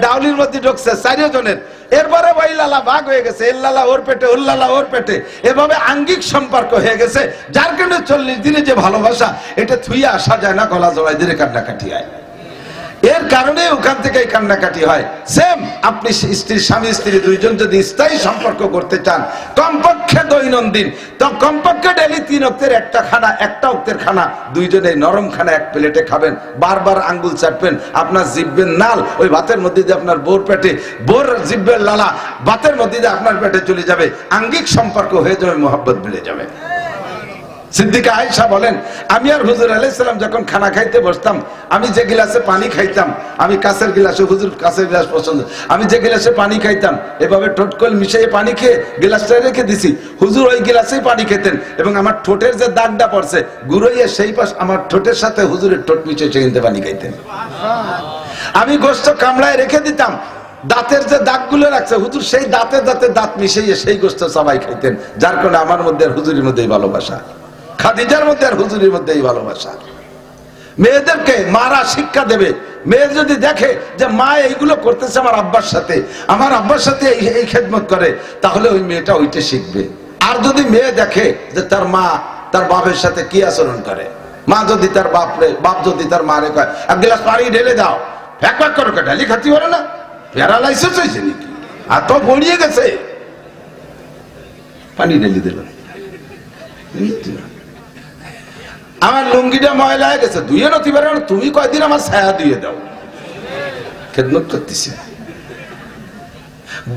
ডাউলির মধ্যে ঢুকছে চারিয়ে জনের। এরপরে ওই লালা ভাগ হয়ে গেছে, এর লালা ওর পেটে, ওর লালা ওর পেটে, এভাবে আঙ্গিক সম্পর্ক হয়ে গেছে, যার কারণে 40 দিনে যে ভালোবাসা এটা থুইয়ে আসা যায় না, গলা জড়াই দিয়ে কান্নাকাটি হয়। এর কারণে ওখান থেকে কান্নাকাটি হয়। সেম আপনি স্বামী স্ত্রী দুইজন যদি স্থায়ী সম্পর্ক করতে চান, কমপক্ষে দৈনন্দিন তো কমপক্ষে ডেলি 3 ওয়াক্তের একটা খানা, একটা ওয়াক্তের খানা দুইজনে নরম খানা এক প্লেটে খাবেন, বারবার আঙ্গুল চাটবেন, আপনার জিব্বের নাল ওই ভাতের মধ্যে দিয়ে আপনার বোর পেটে, বোর জিব্বের লালা ভাতের মধ্যে দিয়ে আপনার পেটে চলে যাবে, আঙ্গিক সম্পর্ক হয়ে যাবে, মহব্বত বেড়ে যাবে। সিদ্দিকা আয়েশা বলেন, আমি আর হুজুর আলাইহিস সালাম যখন খানা খাইতে বসতাম, আমি যে গিলাসে পানি খাইতাম, আমি কাঁচের গিলাসে, হুজুর কাঁচের গিলাস পছন্দ, আমি যে গিলাসে পানি খাইতাম এভাবে ঠোঁটকল মিশিয়ে পানি খেয়ে গিলাসটা রেখে দিছি, হুজুর ওই গিলাসেই পানি খেতেন, এবং আমার ঠোঁটের যে দাগটা পড়ছে গুড়াইয়ে সেই পাশ আমার ঠোঁটের সাথে হুজুরের ঠোঁট মিশিয়ে সেখানে পানি খাইতেন। আমি গোশত কামড়ায় রেখে দিতাম, দাঁতের যে দাগগুলো রাখছে হুজুর সেই দাঁতে দাঁতে দাঁত মিশিয়ে সেই গোশত সবাই খাইতেন, যার কারণে আমার মধ্যে আর হুজুরের মধ্যেই ভালোবাসা, খাদিজার মধ্যে আর হুজুরের মধ্যে এই ভালোবাসা। মেয়েদেরকে মারা শিক্ষা দেবে, মেয়ে যদি দেখে যে মা এইগুলো করতেছে আমার আব্বার সাথে, আমার আব্বার সাথে এই খেদমত করে, তাহলে ওই মেয়েটা ওইটা শিখবে। আর যদি মেয়ে দেখে যে তার মা তার বাপের সাথে কি আচরণ করে, মা যদি তার বাপ যদি তার মারে কয় এক গ্লাস পানি ঢেলে দাও, এক পাক করো, ঢালি খাতি পারে না, প্যারালাইসিস হয়েছে নাকি, আর তো গড়িয়ে গেছে, পানি ঢেলে দিল, আমার লুঙ্গিটা ময়লা হয়ে গেছে, ধুয়ে নতি পারে না, তুমি কয়দিন আমার ছায়া ধুয়ে দাও, খেদমত করতেছি।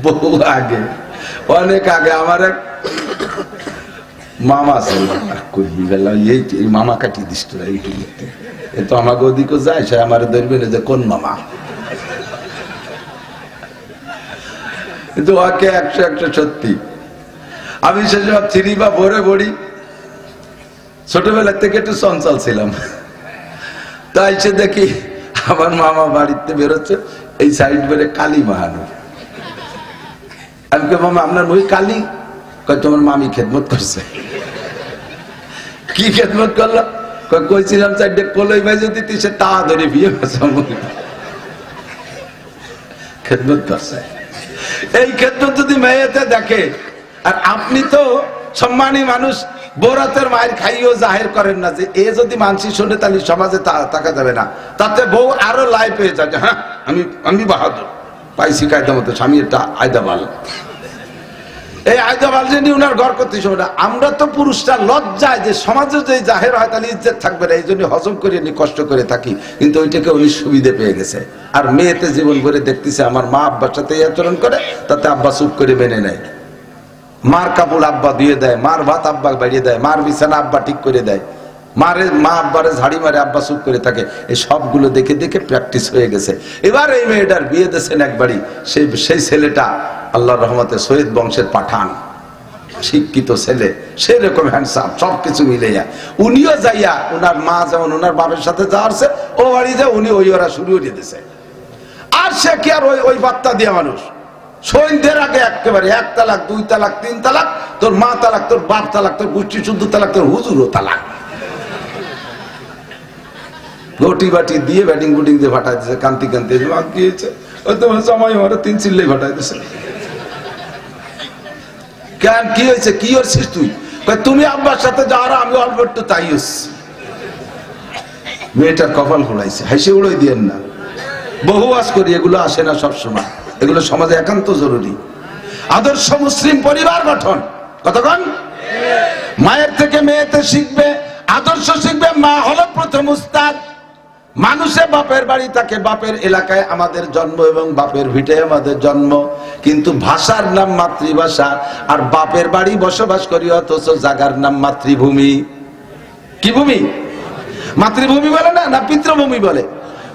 বহু আগে, অনেক আগে আমার এক মামা আছে, এই মামা কাটিয়ে দিস তোরা, এ তো আমাকে ওদিকে যায়, সে আমার ধরবে না যে কোন মামা, কিন্তু ওকে 100 সত্যি। আমি সেসব 3 বা 4 পড়ি, ছোটবেলা থেকে একটু চঞ্চল ছিলাম, তাই সে দেখি আমার মামা বাড়িতে বেরোচ্ছে, এই সাইড বেড়ে কালী মাহানো, আমি কে মামা আপনার ওই কালী, তোমার মামি খেদমত করছে। কি খেদমত করলো, কইছিলাম 4টে কলই বাজে দিতে, সে তা ধরে বিয়ে খেদমত করছে। এই খেদমত যদি মেয়েতে দেখে, আর আপনি তো সম্মানী মানুষ, বৌরাতের মায়ের খাইও জাহের করেন না, যে এ যদি মানসি শুনে তাহলে সমাজে তাকা যাবে না, তাতে বউ আরো লাই পেয়ে যায়, হ্যাঁ আমি বাহাদুর পাইছি কায়দা মতো, স্বামী একটা আয়দা বাল, এই আয়দা বাল যে নিয়ে উনার ঘর করতে সময় না। আমরা তো পুরুষরা লজ্জায় যে সমাজে যে জাহের হয় তাহলে ইজ্জত থাকবে না, এই জন্য হজম করে নি কষ্ট করে থাকি, কিন্তু ওইটাকে উনি সুবিধে পেয়ে গেছে। আর মেয়েতে জীবন ভরে দেখতেছে আমার মা আব্বার সাথে এই আচরণ করে, তাতে আব্বা চুপ করে মেনে নেয়, মার কাপড় আব্বা দিয়ে দেয়, মার ভাত আব্বা বাড়িয়ে দেয়, মার বিছানা আব্বা ঠিক করে দেয়, মা আব্বারে ঝাড়ি মারে, আব্বা চুপ করে থাকে, এই সবগুলো দেখে দেখে প্র্যাকটিস হয়ে গেছে। এবার এই মেয়েটার বিয়ে দিয়েছেন একবারই, সেই ছেলেটা আল্লাহর রহমতে সৈয়দ বংশের পাঠান, শিক্ষিত ছেলে, সেরকম হ্যান্ডসাম, সবকিছু মিলে যায়। উনিও যাইয়া উনার মা যেমন উনার বাপের সাথে যাওয়ারছে, ও বাড়ি যায় উনি ওই ওরা শুরু দিয়ে দিছে। আর সে কি আর ওই বার্তা দিয়া মানুষ, সন্ধ্যের আগে একেবারে 1 তালাক 2 তালাক 3 তালাক, তোর মা তালাক, তোর বাপ তালাক, তোর গোষ্ঠী শুদ্ধ তালাক, তোর হুজুরও তালাক, ঘটি বাটি দিয়ে ব্যাটিং বুটিং দিয়ে ফাটাই দিছে, কান্তি কান্তি কি হয়েছে, ওই তোমার সময় আমার 3 চিল্লেই ফাটাই দিছে। কেন কি হয়েছে, কি করছিস তুই, তুমি আব্বার সাথে যাওয়ার, আমি অল্প একটু তাই হচ্ছি। মেয়েটার কপাল ঘুরাইছে, হাসি উড়াই দিয়েন না, বহু আজ করি, এগুলো আসে না সবসময়, এগুলো সমাজে একান্ত জরুরি। আদর্শ মুসলিম পরিবার গঠন, কতক্ষণ মায়ের থেকে মেয়েতে শিখবে, আদর্শ শিখবে। মা হলো প্রথম উস্তাদ। মানুষে বাপের বাড়ি থাকে, বাপের এলাকায় আমাদের জন্ম এবং বাপের ভিটে আমাদের জন্ম, কিন্তু ভাষার নাম মাতৃভাষা, আর বাপের বাড়ি বসবাস করি, অথচ জায়গার নাম মাতৃভূমি। কি ভূমি? মাতৃভূমি বলে না, না পিতৃভূমি বলে?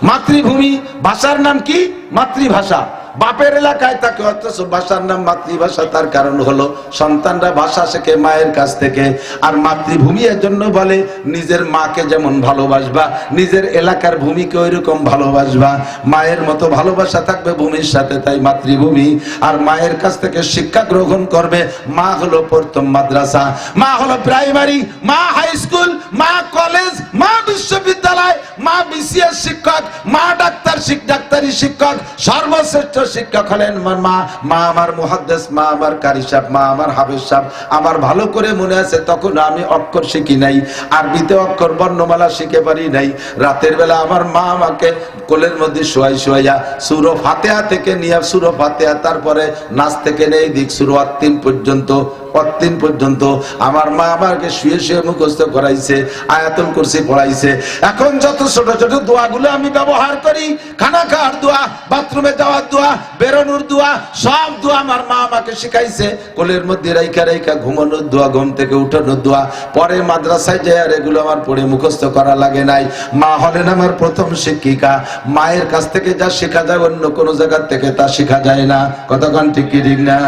মাতৃভূমি। ভাষার নাম কি? মাতৃভাষা। বাপের এলাকায় থাকে অথচ ভাষার নাম মাতৃভাষা। তার কারণ হলো সন্তানরা ভাষা শেখে মায়ের কাছ থেকে। আর মাতৃভূমি এর জন্য বলে নিজের মাকে যেমন ভালোবাসবা, নিজের এলাকার ভূমিকে ওইরকম ভালোবাসবা। মায়ের মতো ভালোবাসা থাকবে ভূমির সাথে, তাই মাতৃভূমি। আর মায়ের কাছ থেকে শিক্ষা গ্রহণ করবে। মা হলো প্রথম মাদ্রাসা, মা হলো প্রাইমারি, মা হাই স্কুল, মা কলেজ, মা বিশ্ববিদ্যালয়, মা বিসিএস শিক্ষক, মা ডাক্তারি শিক্ষক, সর্বশ্রেষ্ঠ শিক্ষক হলেন মা। মা আমার মুহাদ্দিস, মা আমার কারি সাহেব, মা আমার হাফেজ সাহেব। আমার ভালো করে মনে আছে তখন আমি অক্ষর শিখি নাই, আরবিতে অক্ষর বর্ণমালা শিখে পারি নাই। রাতের বেলা আমার মা আমাকে কোলের মধ্যে শোয়াইয়া সূরা ফাতিহা থেকে নিয়ে সূরা ফাতিহা, তারপরে নাচ থেকে নেই দিক সূরা আত-তিন পর্যন্ত আমার মা আমাকে শুয়ে শুয়ে মুখস্থ করাইছে, আয়াতুল কুরসি পড়াইছে। এখন যত ছোট ছোট দোয়াগুলো আমি ব্যবহার করি, খানা খাওয়ার দোয়া, বাথরুমে যাওয়ার দোয়া, বেরোনোর দোয়া, সব দোয়া আমার মা আমাকে শিখাইছে। কোলের মধ্যে রাইখা ঘুমানোর দোয়া, ঘুম থেকে উঠানোর দোয়া। পরে মাদ্রাসায় যায় আর এগুলো আমার পড়ে মুখস্থ করা লাগে নাই। মা হলেন আমার প্রথম শিক্ষিকা। মায়ের কাছ থেকে যা শেখা যায় অন্য কোনো জায়গা থেকে তা শেখা যায় না। কতক্ষণ ঠিক কি ঠিক না?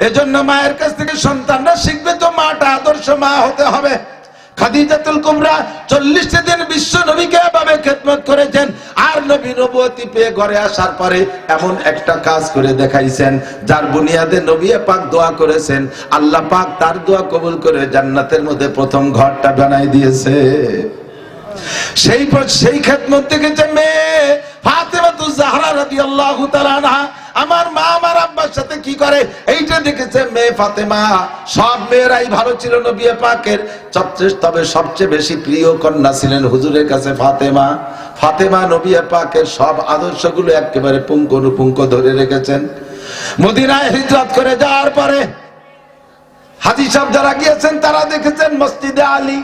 এজন্য মায়ের কাছ থেকে সন্তানরা শিখবে তো মাটা আদর্শ মা হতে হবে। খাদিজাতুল কুবরা 40 দিন বিশ্ব নবীকে এভাবে খেদমত করেছেন। আর নবী নবুয়তি পেয়ে ঘরে আসার পরে এমন একটা কাজ করে দেখাইছেন যার বুনিয়াদে নবী পাক দোয়া করেছেন, আল্লাহ পাক তার দোয়া কবুল করে জান্নাতের মধ্যে প্রথম ঘরটা বানাই দিয়েছে। সেই খেদমত দেখেছে মেয়ে ফাতেমাতুজ জাহরা রাদিয়াল্লাহু তাআলা আনহা। আমার মা আমার আব্বার সাথে কি করে এইটা দেখেছে মেয়ে ফাতেমা। সব মেয়েরাই ভালো ছিল নবী পাকের, তবে সবচেয়ে বেশি প্রিয় কন্যা ছিলেন হুজুরের কাছে ফাতেমা। ফাতেমা নবী পাকের সব আদর্শগুলো একেবারে পুঙ্খানুপুঙ্খ ধরে রেখেছেন। মদিনায় হিজরত করে যাওয়ার পরে হাজী সাহেব যারা গিয়েছেন তারা দেখেছেন মসজিদে আলী,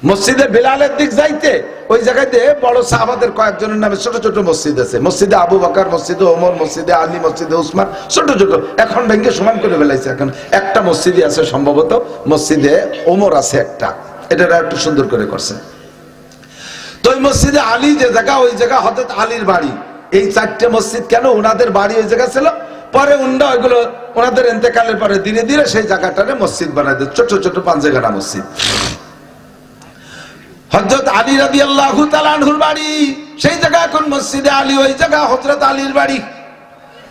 মসজিদে বিলালের দিক যাইতে ওই জায়গাতে বড় সাহাবাদের কয়েকজনের নামে ছোট ছোট মসজিদ আছে। মসজিদে আবু বকর, মসজিদে ওমর, মসজিদে আলী, মসজিদে উসমান, ছোট ছোট। এখন ভেঙে সমান করে ফেলাইছে। এখন একটা মসজিদে আছে সম্ভবত মসজিদে ওমর আছে একটা, এটা একটু সুন্দর করে করছে। তো ওই মসজিদে আলী যে জায়গা, ওই জায়গা হযরত আলীর বাড়ি। এই 4টে মসজিদ কেন? ওনাদের বাড়ি ওই জায়গা ছিল, পরে উন্ডা ওইগুলো ওনাদের ইন্তেকালের পরে ধীরে ধীরে সেই জায়গাটারে মসজিদ বানাই দেয়, ছোট ছোট 5 মসজিদ। হযরত আলী রাদিয়াল্লাহু তাআলা আনহুর বাড়ি সেই জায়গা এখন মসজিদে আলী, ওই জায়গা হযরত আলীর বাড়ি।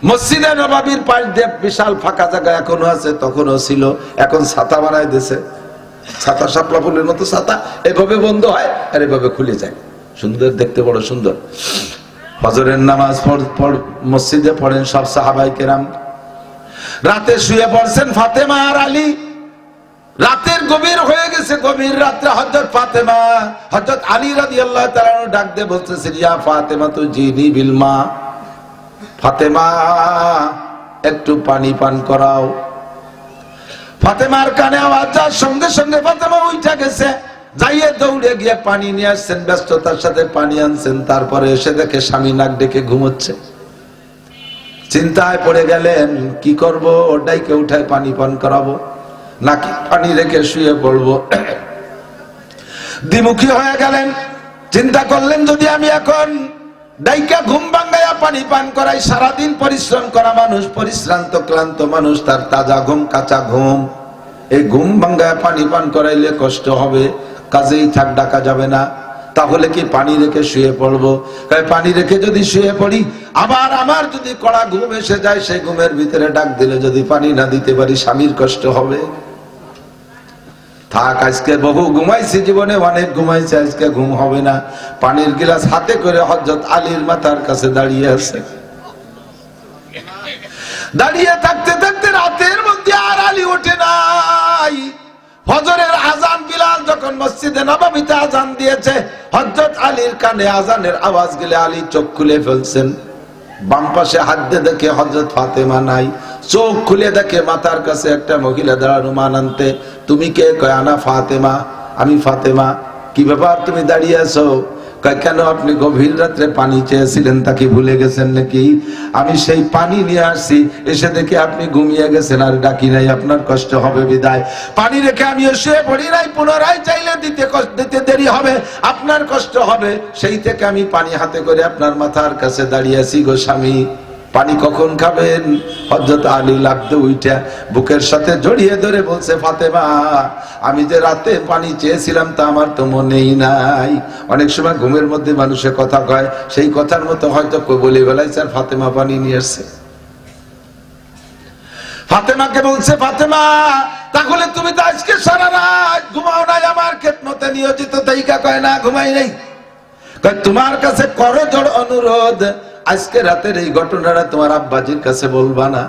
মসজিদে নববীর পাশ দিয়ে বিশাল ফাঁকা জায়গা এখনো আছে, তখনও ছিল। এখন ছাতা বানাই দিয়েছে, ছাতা শাপলা ফুলের মতো ছাতা, এভাবে বন্ধ হয় আর এভাবে খুলে যায়, সুন্দর দেখতে, বড় সুন্দর। ফজরের নামাজ মসজিদে পড়েন সব সাহাবায়ে কেরাম। রাতে শুয়ে পড়ছেন ফাতেমা আর আলী। রাতের গভীর হয়ে গেছে, গভীর রাত্রে হযরত ফাতেমা হযরত আলী রাদিয়াল্লাহু তাআলা ডাক দিয়ে বলতেছেন, ইয়া ফাতেমা তু জিনি বিল মা, ফাতেমা একটু পানি পান করাও। ফাতেমার কানে আওয়াজ যাওয়ার সঙ্গে সঙ্গে ফাতেমা উঠে গেছে, যাইয়ে দৌড়ে গিয়ে পানি নিয়ে আসছেন, ব্যস্ততার সাথে পানি আনছেন। তারপরে এসে দেখে স্বামী নাক ডেকে ঘুমোচ্ছে। চিন্তায় পড়ে গেলেন, কি করব? ডাইকে উঠায় পানি পান করাবো নাকি পানি রেখে শুয়ে পড়বো? দ্বিমুখী হয়ে গেলেন। চিন্তা করলেন, যদি আমি এখন ডাইকা ঘুম ভাঙ্গাইয়া পানি পান করাই, সারাদিন পরিশ্রম করা মানুষ, পরিশ্রান্ত ক্লান্ত মানুষ, তার তাজা ঘুম, কাঁচা ঘুম, এই ঘুম ভাঙ্গায় পানি পান করাইলে কষ্ট হবে, কাজেই থাক, ডাকা যাবে না। তাহলে কি পানি রেখে শুয়ে পড়বো? পানি রেখে যদি শুয়ে পড়ি, আবার আমার যদি কড়া ঘুম এসে যায়, সেই ঘুমের ভিতরে ডাক দিলে যদি পানি না দিতে পারি, স্বামীর কষ্ট হবে। থাক, আজকে বহু ঘুমাইছি, জীবনে অনেক ঘুমাইছি, আজকে ঘুম হবে না। পানির গিলাস হাতে করে হযরত আলীর মাথার কাছে দাঁড়িয়ে আছে। দাঁড়িয়ে থাকতে থাকতে রাতের মধ্যে আর আলী ওঠে নাই। ফজরের আজান বিলাল যখন মসজিদে নববীতে আজান দিয়েছে, হযরত আলীর কানে আজানের আওয়াজ গেলে আলী চোখ খুলে ফেলছেন। বাম পাশে হাত দিয়ে দেখে হযরত ফাতেমা নাই। চোখ খুলে দেখে মাথার কাছে একটা মহিলা দাঁড়ানো। মান আনতে, তুমি কে? কয় আনা ফাতেমা, আমি ফাতেমা। কি ব্যাপার, তুমি দাঁড়িয়ে আছো? কয় কেন আপনি গভীর রাত্রে পানি চেয়েছিলেন তা কি ভুলে গেছেন নাকি? আমি সেই পানি নিয়ে আসছি, এসে দেখে আপনি ঘুমিয়ে গেছেন আর ডাকি নাই, আপনার কষ্ট হবে বিদায় পানি রেখে আমিও শুয়ে পড়ি নাই, পুনরায় চাইলে দিতে দেরি হবে, আপনার কষ্ট হবে, সেই থেকে আমি পানি হাতে করে আপনার মাথার কাছে দাঁড়িয়ে আছি গো স্বামী, পানি কখন খাবেন? হযরত আলী লাগতে উইটা বুকের সাথে জড়িয়ে ধরে বলছে, ফাতেমা আমি যে রাতে পানি চেয়েছিলাম তা আমার তো মনেই নাই। অনেক সময় ঘুমের মধ্যে মানুষের কথা কয়, সেই কথার মতো হয়তো বলে বেলাইছে আর ফাতেমা পানি নিয়ে আসছে। ফাতেমাকে বলছে, ফাতেমা তাহলে তুমি তো আজকে সারা রাত ঘুমাও নাই আমার খেদমতে নিয়োজিত তাইকা? কয় না ঘুমাই নাই। কয় তোমার কাছে করজোড় অনুরোধ, আজকে রাতের এই ঘটনাটা তোমার আব্বাজির কাছে বলবা না?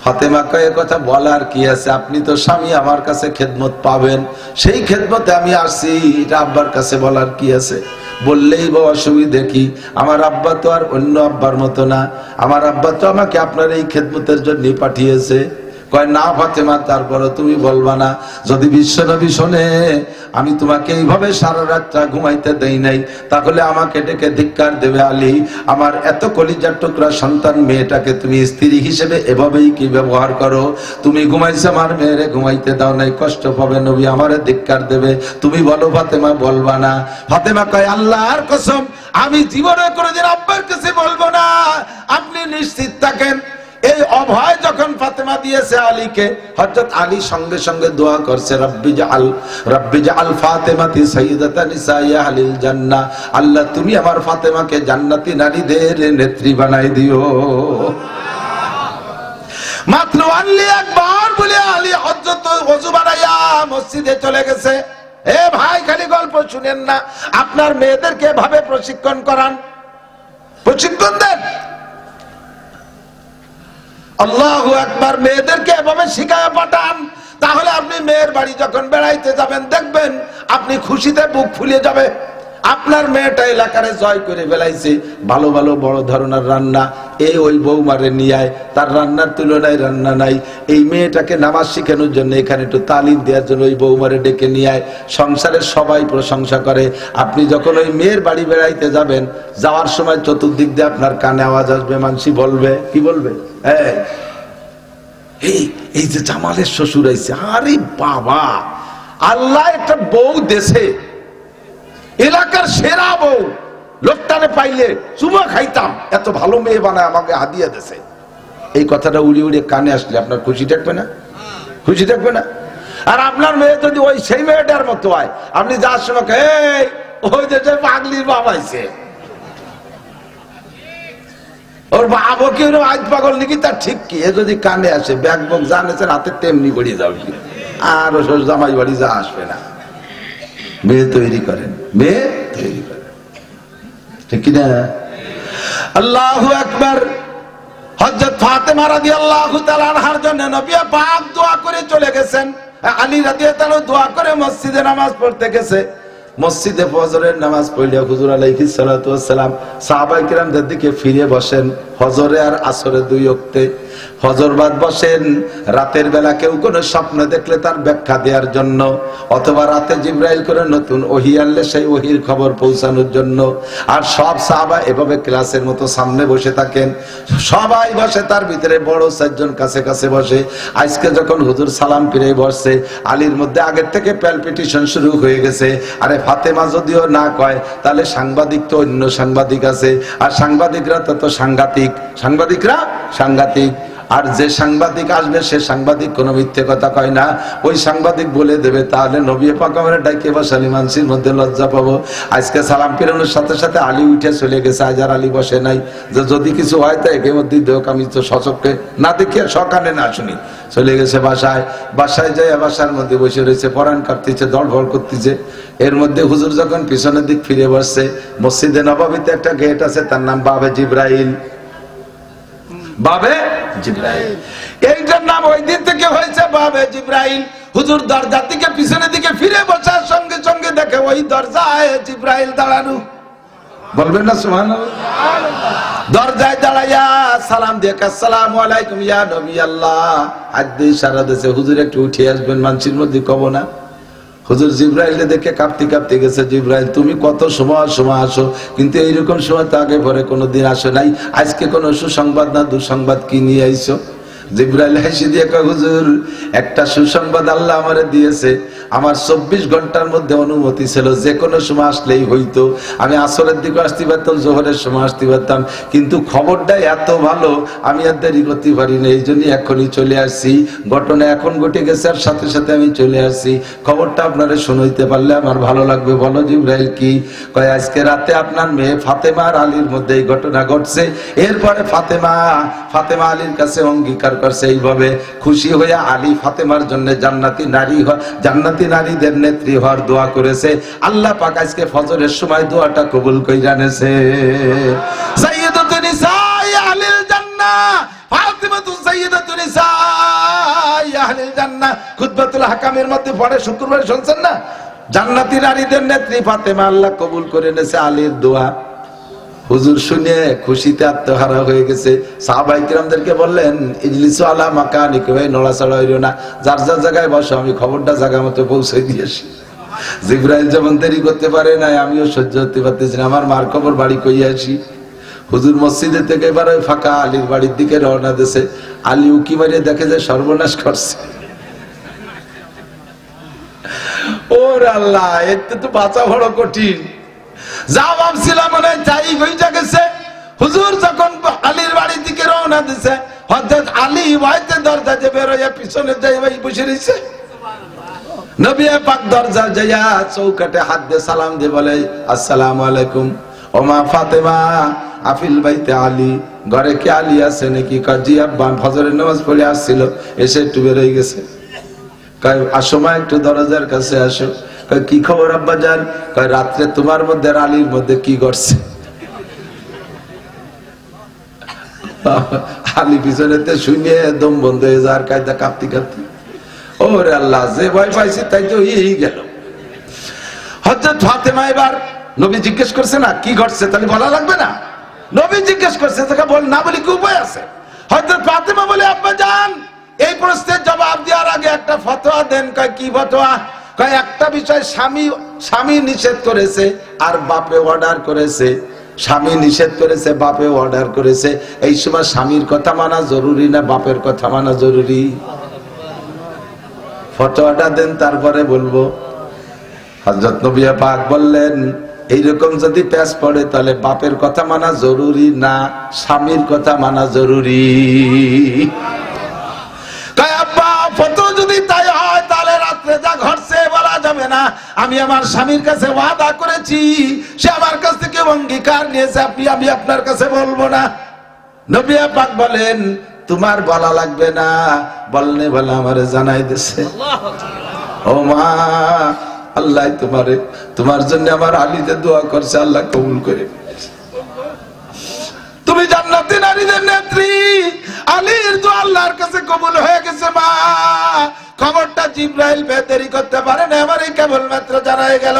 ফাতেমা কয় কথা বলার কি আছে, আপনি তো স্বামী, আমার কাছে খেদমত পাবেন, সেই খেদমতে আমি আসছি, এটা আব্বার কাছে বলার কি আছে? বললেই বা অসুবিধে কি? আমার আব্বা তো আর অন্য আব্বার মতো না, আমার আব্বা তো আমাকে আপনার এই খেদমতের জন্য পাঠিয়েছে। কয় না ফাতেমা তারপরে তুমি বলবা না, যদি বিশ্বনবী শোনে আমি তোমাকে এইভাবে সারা রাতটা ঘুমাইতে দেই নাই তাহলে আমাকে ডেকে ধিক্কার দেবে। আলী আমার এত কলিজার টুকরা সন্তান মেয়েটাকে তুমি স্ত্রী হিসেবে এভাবেই কি ব্যবহার করো? তুমি ঘুমাইছো, আমার মেয়েরে ঘুমাইতে দাও নাই, কষ্ট পাবে, নবী আমারে ধিক্কার দেবে, তুমি বলো ফাতেমা বলবা না? ফাতেমা কয় আল্লাহর কসম আমি জীবনে কোনোদিন আব্বার কাছে বলবো না, আপনি নিশ্চিত থাকেন। এই অভয় যখন ফাতেমা দিয়েছে আলীকে, হযরত আলী সঙ্গে সঙ্গে দোয়া করছে, রব্বি জাআল ফাতেমাতি সাইয়্যিদাতান নিসাই আহলিল জান্নাহ, আল্লাহ তুমি আমার ফাতেমাকে জান্নাতি নারীদের নেত্রী বানাই দিও। মাত্র আনলি একবার বলে আলী হযরত ওযু বানাইয়া মসজিদে চলে গেছে। এ ভাই খালি গল্প শুনেন না, আপনার মেয়েদেরকে এভাবে প্রশিক্ষণ করান, প্রশিক্ষণ দেন। আল্লাহু আকবার, মেয়েদেরকে এভাবে শিখায় পাঠান, তাহলে আপনি মেয়ের বাড়ি যখন বেড়াইতে যাবেন দেখবেন আপনি খুশিতে বুক ফুলে যাবে। আপনার মেয়েটা এলাকারে জয় করে বেলাইছে, ভালো ভালো বড় ধরনের রান্না, এই ওই বৌমারে নিয়ে আয়, তার রান্নার তুলনায় রান্না নাই, এই মেয়েটাকে নামাজ শেখানোর জন্য এখানে একটু তালিম দেওয়ার জন্য ওই বৌমারে ডেকে নিয়ে আয়, সংসারের সবাই প্রশংসা করে। আপনি যখন ওই মেয়ের বাড়ি বেড়াইতে যাবেন, যাওয়ার সময় চতুর্দিক দিয়ে আপনার কানে আওয়াজ আসবে, মানসি বলবে, কি বলবে? এই যে জামালের শ্বশুর আইছে, আরে বাবা আল্লাহ একটা বউ দেশে, এলাকার সেরা বউ, লোকটারে পাইলে চুমা খাইতাম, এত ভালো মেয়ে বানায় আমাকে হাদিয়া দেশে। এই কথাটা উড়ি উড়ি কানে আসলে আপনার খুশি থাকবে না? খুশি থাকবে না? আর আপনার মেয়ে যদি ওই সেই মেয়েটার মতো হয়, আপনি যার সময় ওই যে পাগলির বাবা আইছে, ওর বাবা কি আজ পাগল নাকি, তার ঠিক কি? এ যদি কানে আসে ব্যাগ বক জানেছেন হাতে তেমনি পড়িয়ে যাবে, আর ও জামাই বাড়ি যা আসবে না। মেয়ে তৈরি করেন, মেয়ে তৈরি করেন, ঠিক কিনা? আল্লাহু আকবার। হযরত ফাতেমা রাদিয়াল্লাহু তাআলা আনহার জন্য নবী পাক দোয়া করে চলে গেছেন। আলী রাদিয়াল্লাহু তাআলা দোয়া করে মসজিদে নামাজ পড়তে গেছে। মসজিদে ফজরের নামাজ পড়লে হুজুর আলাইহিস সালাতু ওয়াস সালাম সাহাবায়ে কিরামদের দিকে ফিরে বসেন, ফজরে আর আসরে দুই ওয়াক্তে ফজর বাদ বসেন। রাতের বেলা কেউ কোনো স্বপ্ন দেখলে তার ব্যাখ্যা দেওয়ার জন্য, অথবা রাতে জিবরাইল করে নতুন ওহী আনলে সেই ওহীর খবর পৌঁছানোর জন্য। আর সব সাহাবা এভাবে ক্লাসের মতো সামনে বসে থাকেন, সবাই বসে, তার ভিতরে বড় চারজন কাছে কাছে বসে। আজকে যখন হুজুর সালাম ফিরে বসছে, আলীর মধ্যে আগের থেকে প্যালপিটেশন শুরু হয়ে গেছে। আরে ফাতেমা যদিও না কয়, তাহলে সাংবাদিক তো অন্য সাংবাদিক আছে, আর সাংবাদিকরা তো সাংঘাতিক, সাংবাদিকরা সাংঘাতিক। আর যে সাংবাদিক আসবে সে সাংবাদিক কোনো মিথ্যে কথা কয় না, ওই সাংবাদিক বলে দেবে, তাহলে নবী পাক আমারে ডাইকে বসালি মানসির মধ্যে লজ্জা পাবো। আজকে সালাম ফিরানোর সাথে সাথে আলী উঠে চলে গেছে, আজ আর আলী বসে নাই, যে যদি কিছু হয় তো একে মধ্যে দেখ, আমি তো সচককে না দেখি সকালে না শুনি। চলে গেছে বাসায়, বাসায় যাই বাসার মধ্যে বসে রয়েছে, পরাণ কাঁপতেছে, দড়ফড় করতেছে। এর মধ্যে হুজুর যখন পিছনের দিক ফিরে বসছে, মসজিদে নববীতে একটা গেট আছে, তার নাম বাবে জিব্রাইল, বাবে জিব্রাইল, এইটার নাম ওই দিন থেকে হয়েছে বাবে জিব্রাইল। হুজুর দরজার দিকে পিছনের দিকে ফিরে বসার সঙ্গে সঙ্গে দেখে ওই দরজায় জিব্রাইল দাঁড়ানো, বলবেন না সুবহানাল্লাহ? দরজায় দাঁড়াইয়া সালাম দিয়ে আসসালামু আলাইকুম ইয়া নবী আল্লাহ, আজ দিয়ে ইশারা দিয়েছে হুজুর একটু উঠে আসবেন, মানসির মধ্যে কব না। হুজুর জিব্রাইলকে দেখে কাঁপতে কাঁপতে গেছে, জিব্রাইল তুমি কত সময় সময় আসো, কিন্তু এইরকম সময় তো আগে পরে কোনোদিন আসো নাই, আজকে কোনো সুসংবাদ না দুঃসংবাদ কি নিয়ে আইছো? জিব্রাইল হাসি দিয়ে কয়, হুজুর একটা সুসংবাদ আল্লাহ আমারে দিয়েছে, আমার 24 ঘন্টার মধ্যে অনুমতি ছিল, যে কোনো সময় আসলেই হইতো, আমি আসরের দিকে আসতে পারতাম, জোহরের সময় আসতে পারতাম, কিন্তু খবরটা এত ভালো আমি আর দেরি করতে পারি না, এই জন্য এখনই চলে আসছি। ঘটনা এখন ঘটে গেছে আর সাথে সাথে আমি চলে আসছি, খবরটা আপনারা শুনাইতে পারলে আমার ভালো লাগবে। বলো জিব্রাইল কি? কয় আজকে রাতে আপনার মেয়ে ফাতেমা আর আলীর মধ্যে এই ঘটনা ঘটছে। এরপরে ফাতেমা আলীর কাছে অঙ্গীকার করছে, এইভাবে খুশি হয়ে আলী ফাতেমার জন্য জান্নাতি নারীদের নেত্রী হওয়ার দোয়া করেছে। আল্লাহ পাক আজকে ফজরের সময় দোয়াটা কবুল কইরা নেছে। সাইয়্যিদাতুন নিসাই আহলিল জান্নাহ ফাতিমাতু সাইয়্যিদাতুন নিসাই আহলিল জান্নাহ, খুতবাতুল হাকামের মধ্যে পড়ে শুক্রবার শুনছেন না? জান্নাতি নারীদের নেত্রী ফাতেমা আল্লাহ কবুল করে নেছে আলীর দোয়া। হুজুর শুনে খুশিতে আত্মহারা হয়ে গেছে। সাহাবায়ে কিরামদেরকে বললেন, ইজলিসু আলা মাকানিকুম, নড়াচড়া হইরো না, যার যার জায়গায় বসো, আমি খবরটা জায়গা মতো পৌঁছে দিয়েছি। জিবরাইল যেমন দেরি করতে পারে না, আমিও সহ্য করতে পারতেছি না, আমার মার খবর বাড়ি কইয়া আসি। হুজুর মসজিদে থেকে এবার ওই ফাঁকা আলীর বাড়ির দিকে রওনা দিয়েছে। আলী উকি মারিয়ে দেখে যে সর্বনাশ করছে। ওরে আল্লাহ, এতে তো বাঁচা বড় কঠিন। যা ভাবছিলাম মনে হয় তাই হইয়া গেছে। হুজুর যখন আলীর বাড়ির দিকে রওনা দিছে, হযরত আলী ওয়াইতে দরজা যে বের হইয়া পিছনে যাই ভাই বসে রইছে। নবী পাক দরজা যাইয়া চৌকাটে হাত দিয়ে সালাম দিয়ে বলে, আসসালামু আলাইকুম ওমা ফাতেমা আফিল বাইতে আলী, ঘরে কি আলী আছে নাকি? কাজী আব্বা ফজরের নামাজ পড়ে আসছিল, এসে একটু বের হয়ে গেছে। কয় আসো মা, একটু দরজার কাছে আসো। কয় কি খবর আব্বা জান? কয় রাত্রে তোমার মধ্যে আর আলীর মধ্যে কি ঘটছে? আলী পিছনেতে শুনে দম বন্ধ হয়ে যাওয়ার কায়দা কাঁপতে কাঁপতে, ওরে আল্লাহ, যে ভয় পাইছি তাই তো হয়েই গেল। হযরত ফাতেমা এবার নবী জিজ্ঞেস করছে না কি ঘটছে, তাহলে বলা লাগবে না? নবী জিজ্ঞেস করছে, তাকে বল না বলি কি উপায় আছে? হযরত ফাতেমা বলে, আব্বা জান এই প্রশ্নের জবাব দেওয়ার আগে একটা ফতোয়া দেন। কয় কি ফতোয়া? কয় একটা বিষয় স্বামী নিষেধ করেছে আর বাপে অর্ডার করেছে, স্বামী নিষেধ করেছে বাপে অর্ডার করেছে, এই সময় স্বামীর কথা মানা জরুরি না বাপের কথা মানা জরুরি? ফতোয়াটা দেন, তারপরে বলবো। হযরত নবী পাক বললেন, এইরকম যদি প্যাচ পড়ে তাহলে বাপের কথা মানা জরুরি না স্বামীর কথা মানা জরুরি। যদি তাই হয় তাহলে রাত্রে যা ঘটছে বলা যাবে না। আমি আমার স্বামীর কাছে ওয়াদা করেছি, সে আমার কাছ থেকে অঙ্গীকার নিয়েছে, আমি আপনার কাছে বলবো না। নবী পাক বলেন, তোমার বলা লাগবে না, বলনে বলে আমারে জানাই দিছে। ও মা, আল্লাহ তোমার জন্য আমার আলীতে দোয়া করছে, আল্লাহ কবুল করে। তুমি জান্নাতি নারীদের নেত্রী, আলীর দোয়া আল্লাহর কাছে কবুল হয়ে গেছে। মা, খবরটা জিবরাইল দেরি করতে পারে না, আমারই কেবল মাত্র জানাই গেল।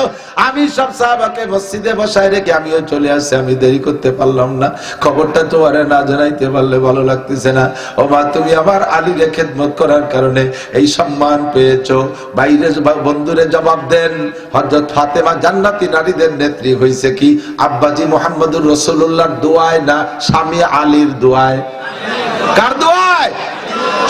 আমি সব সাহাবাকে মসজিদে বসায় রেখে আমিও চলে আসছি, আমি দেরি করতে পারলাম না। খবরটা তোমারে না জানাইতে পারলে ভালো লাগতেছে না। ও মা, তুমি আমার আলীরে খেদমত করার কারণে এই সম্মান পেয়েছো। বাইরে বন্ধুরে জবাব দেন, হযরত ফাতেমা জান্নাতি নারীদের নেত্রী হয়েছে কি আব্বাজি মুহাম্মদুর রাসূলুল্লাহর দোয়ায় না স্বামী আলীর দোয়ায়? কার দোয়া?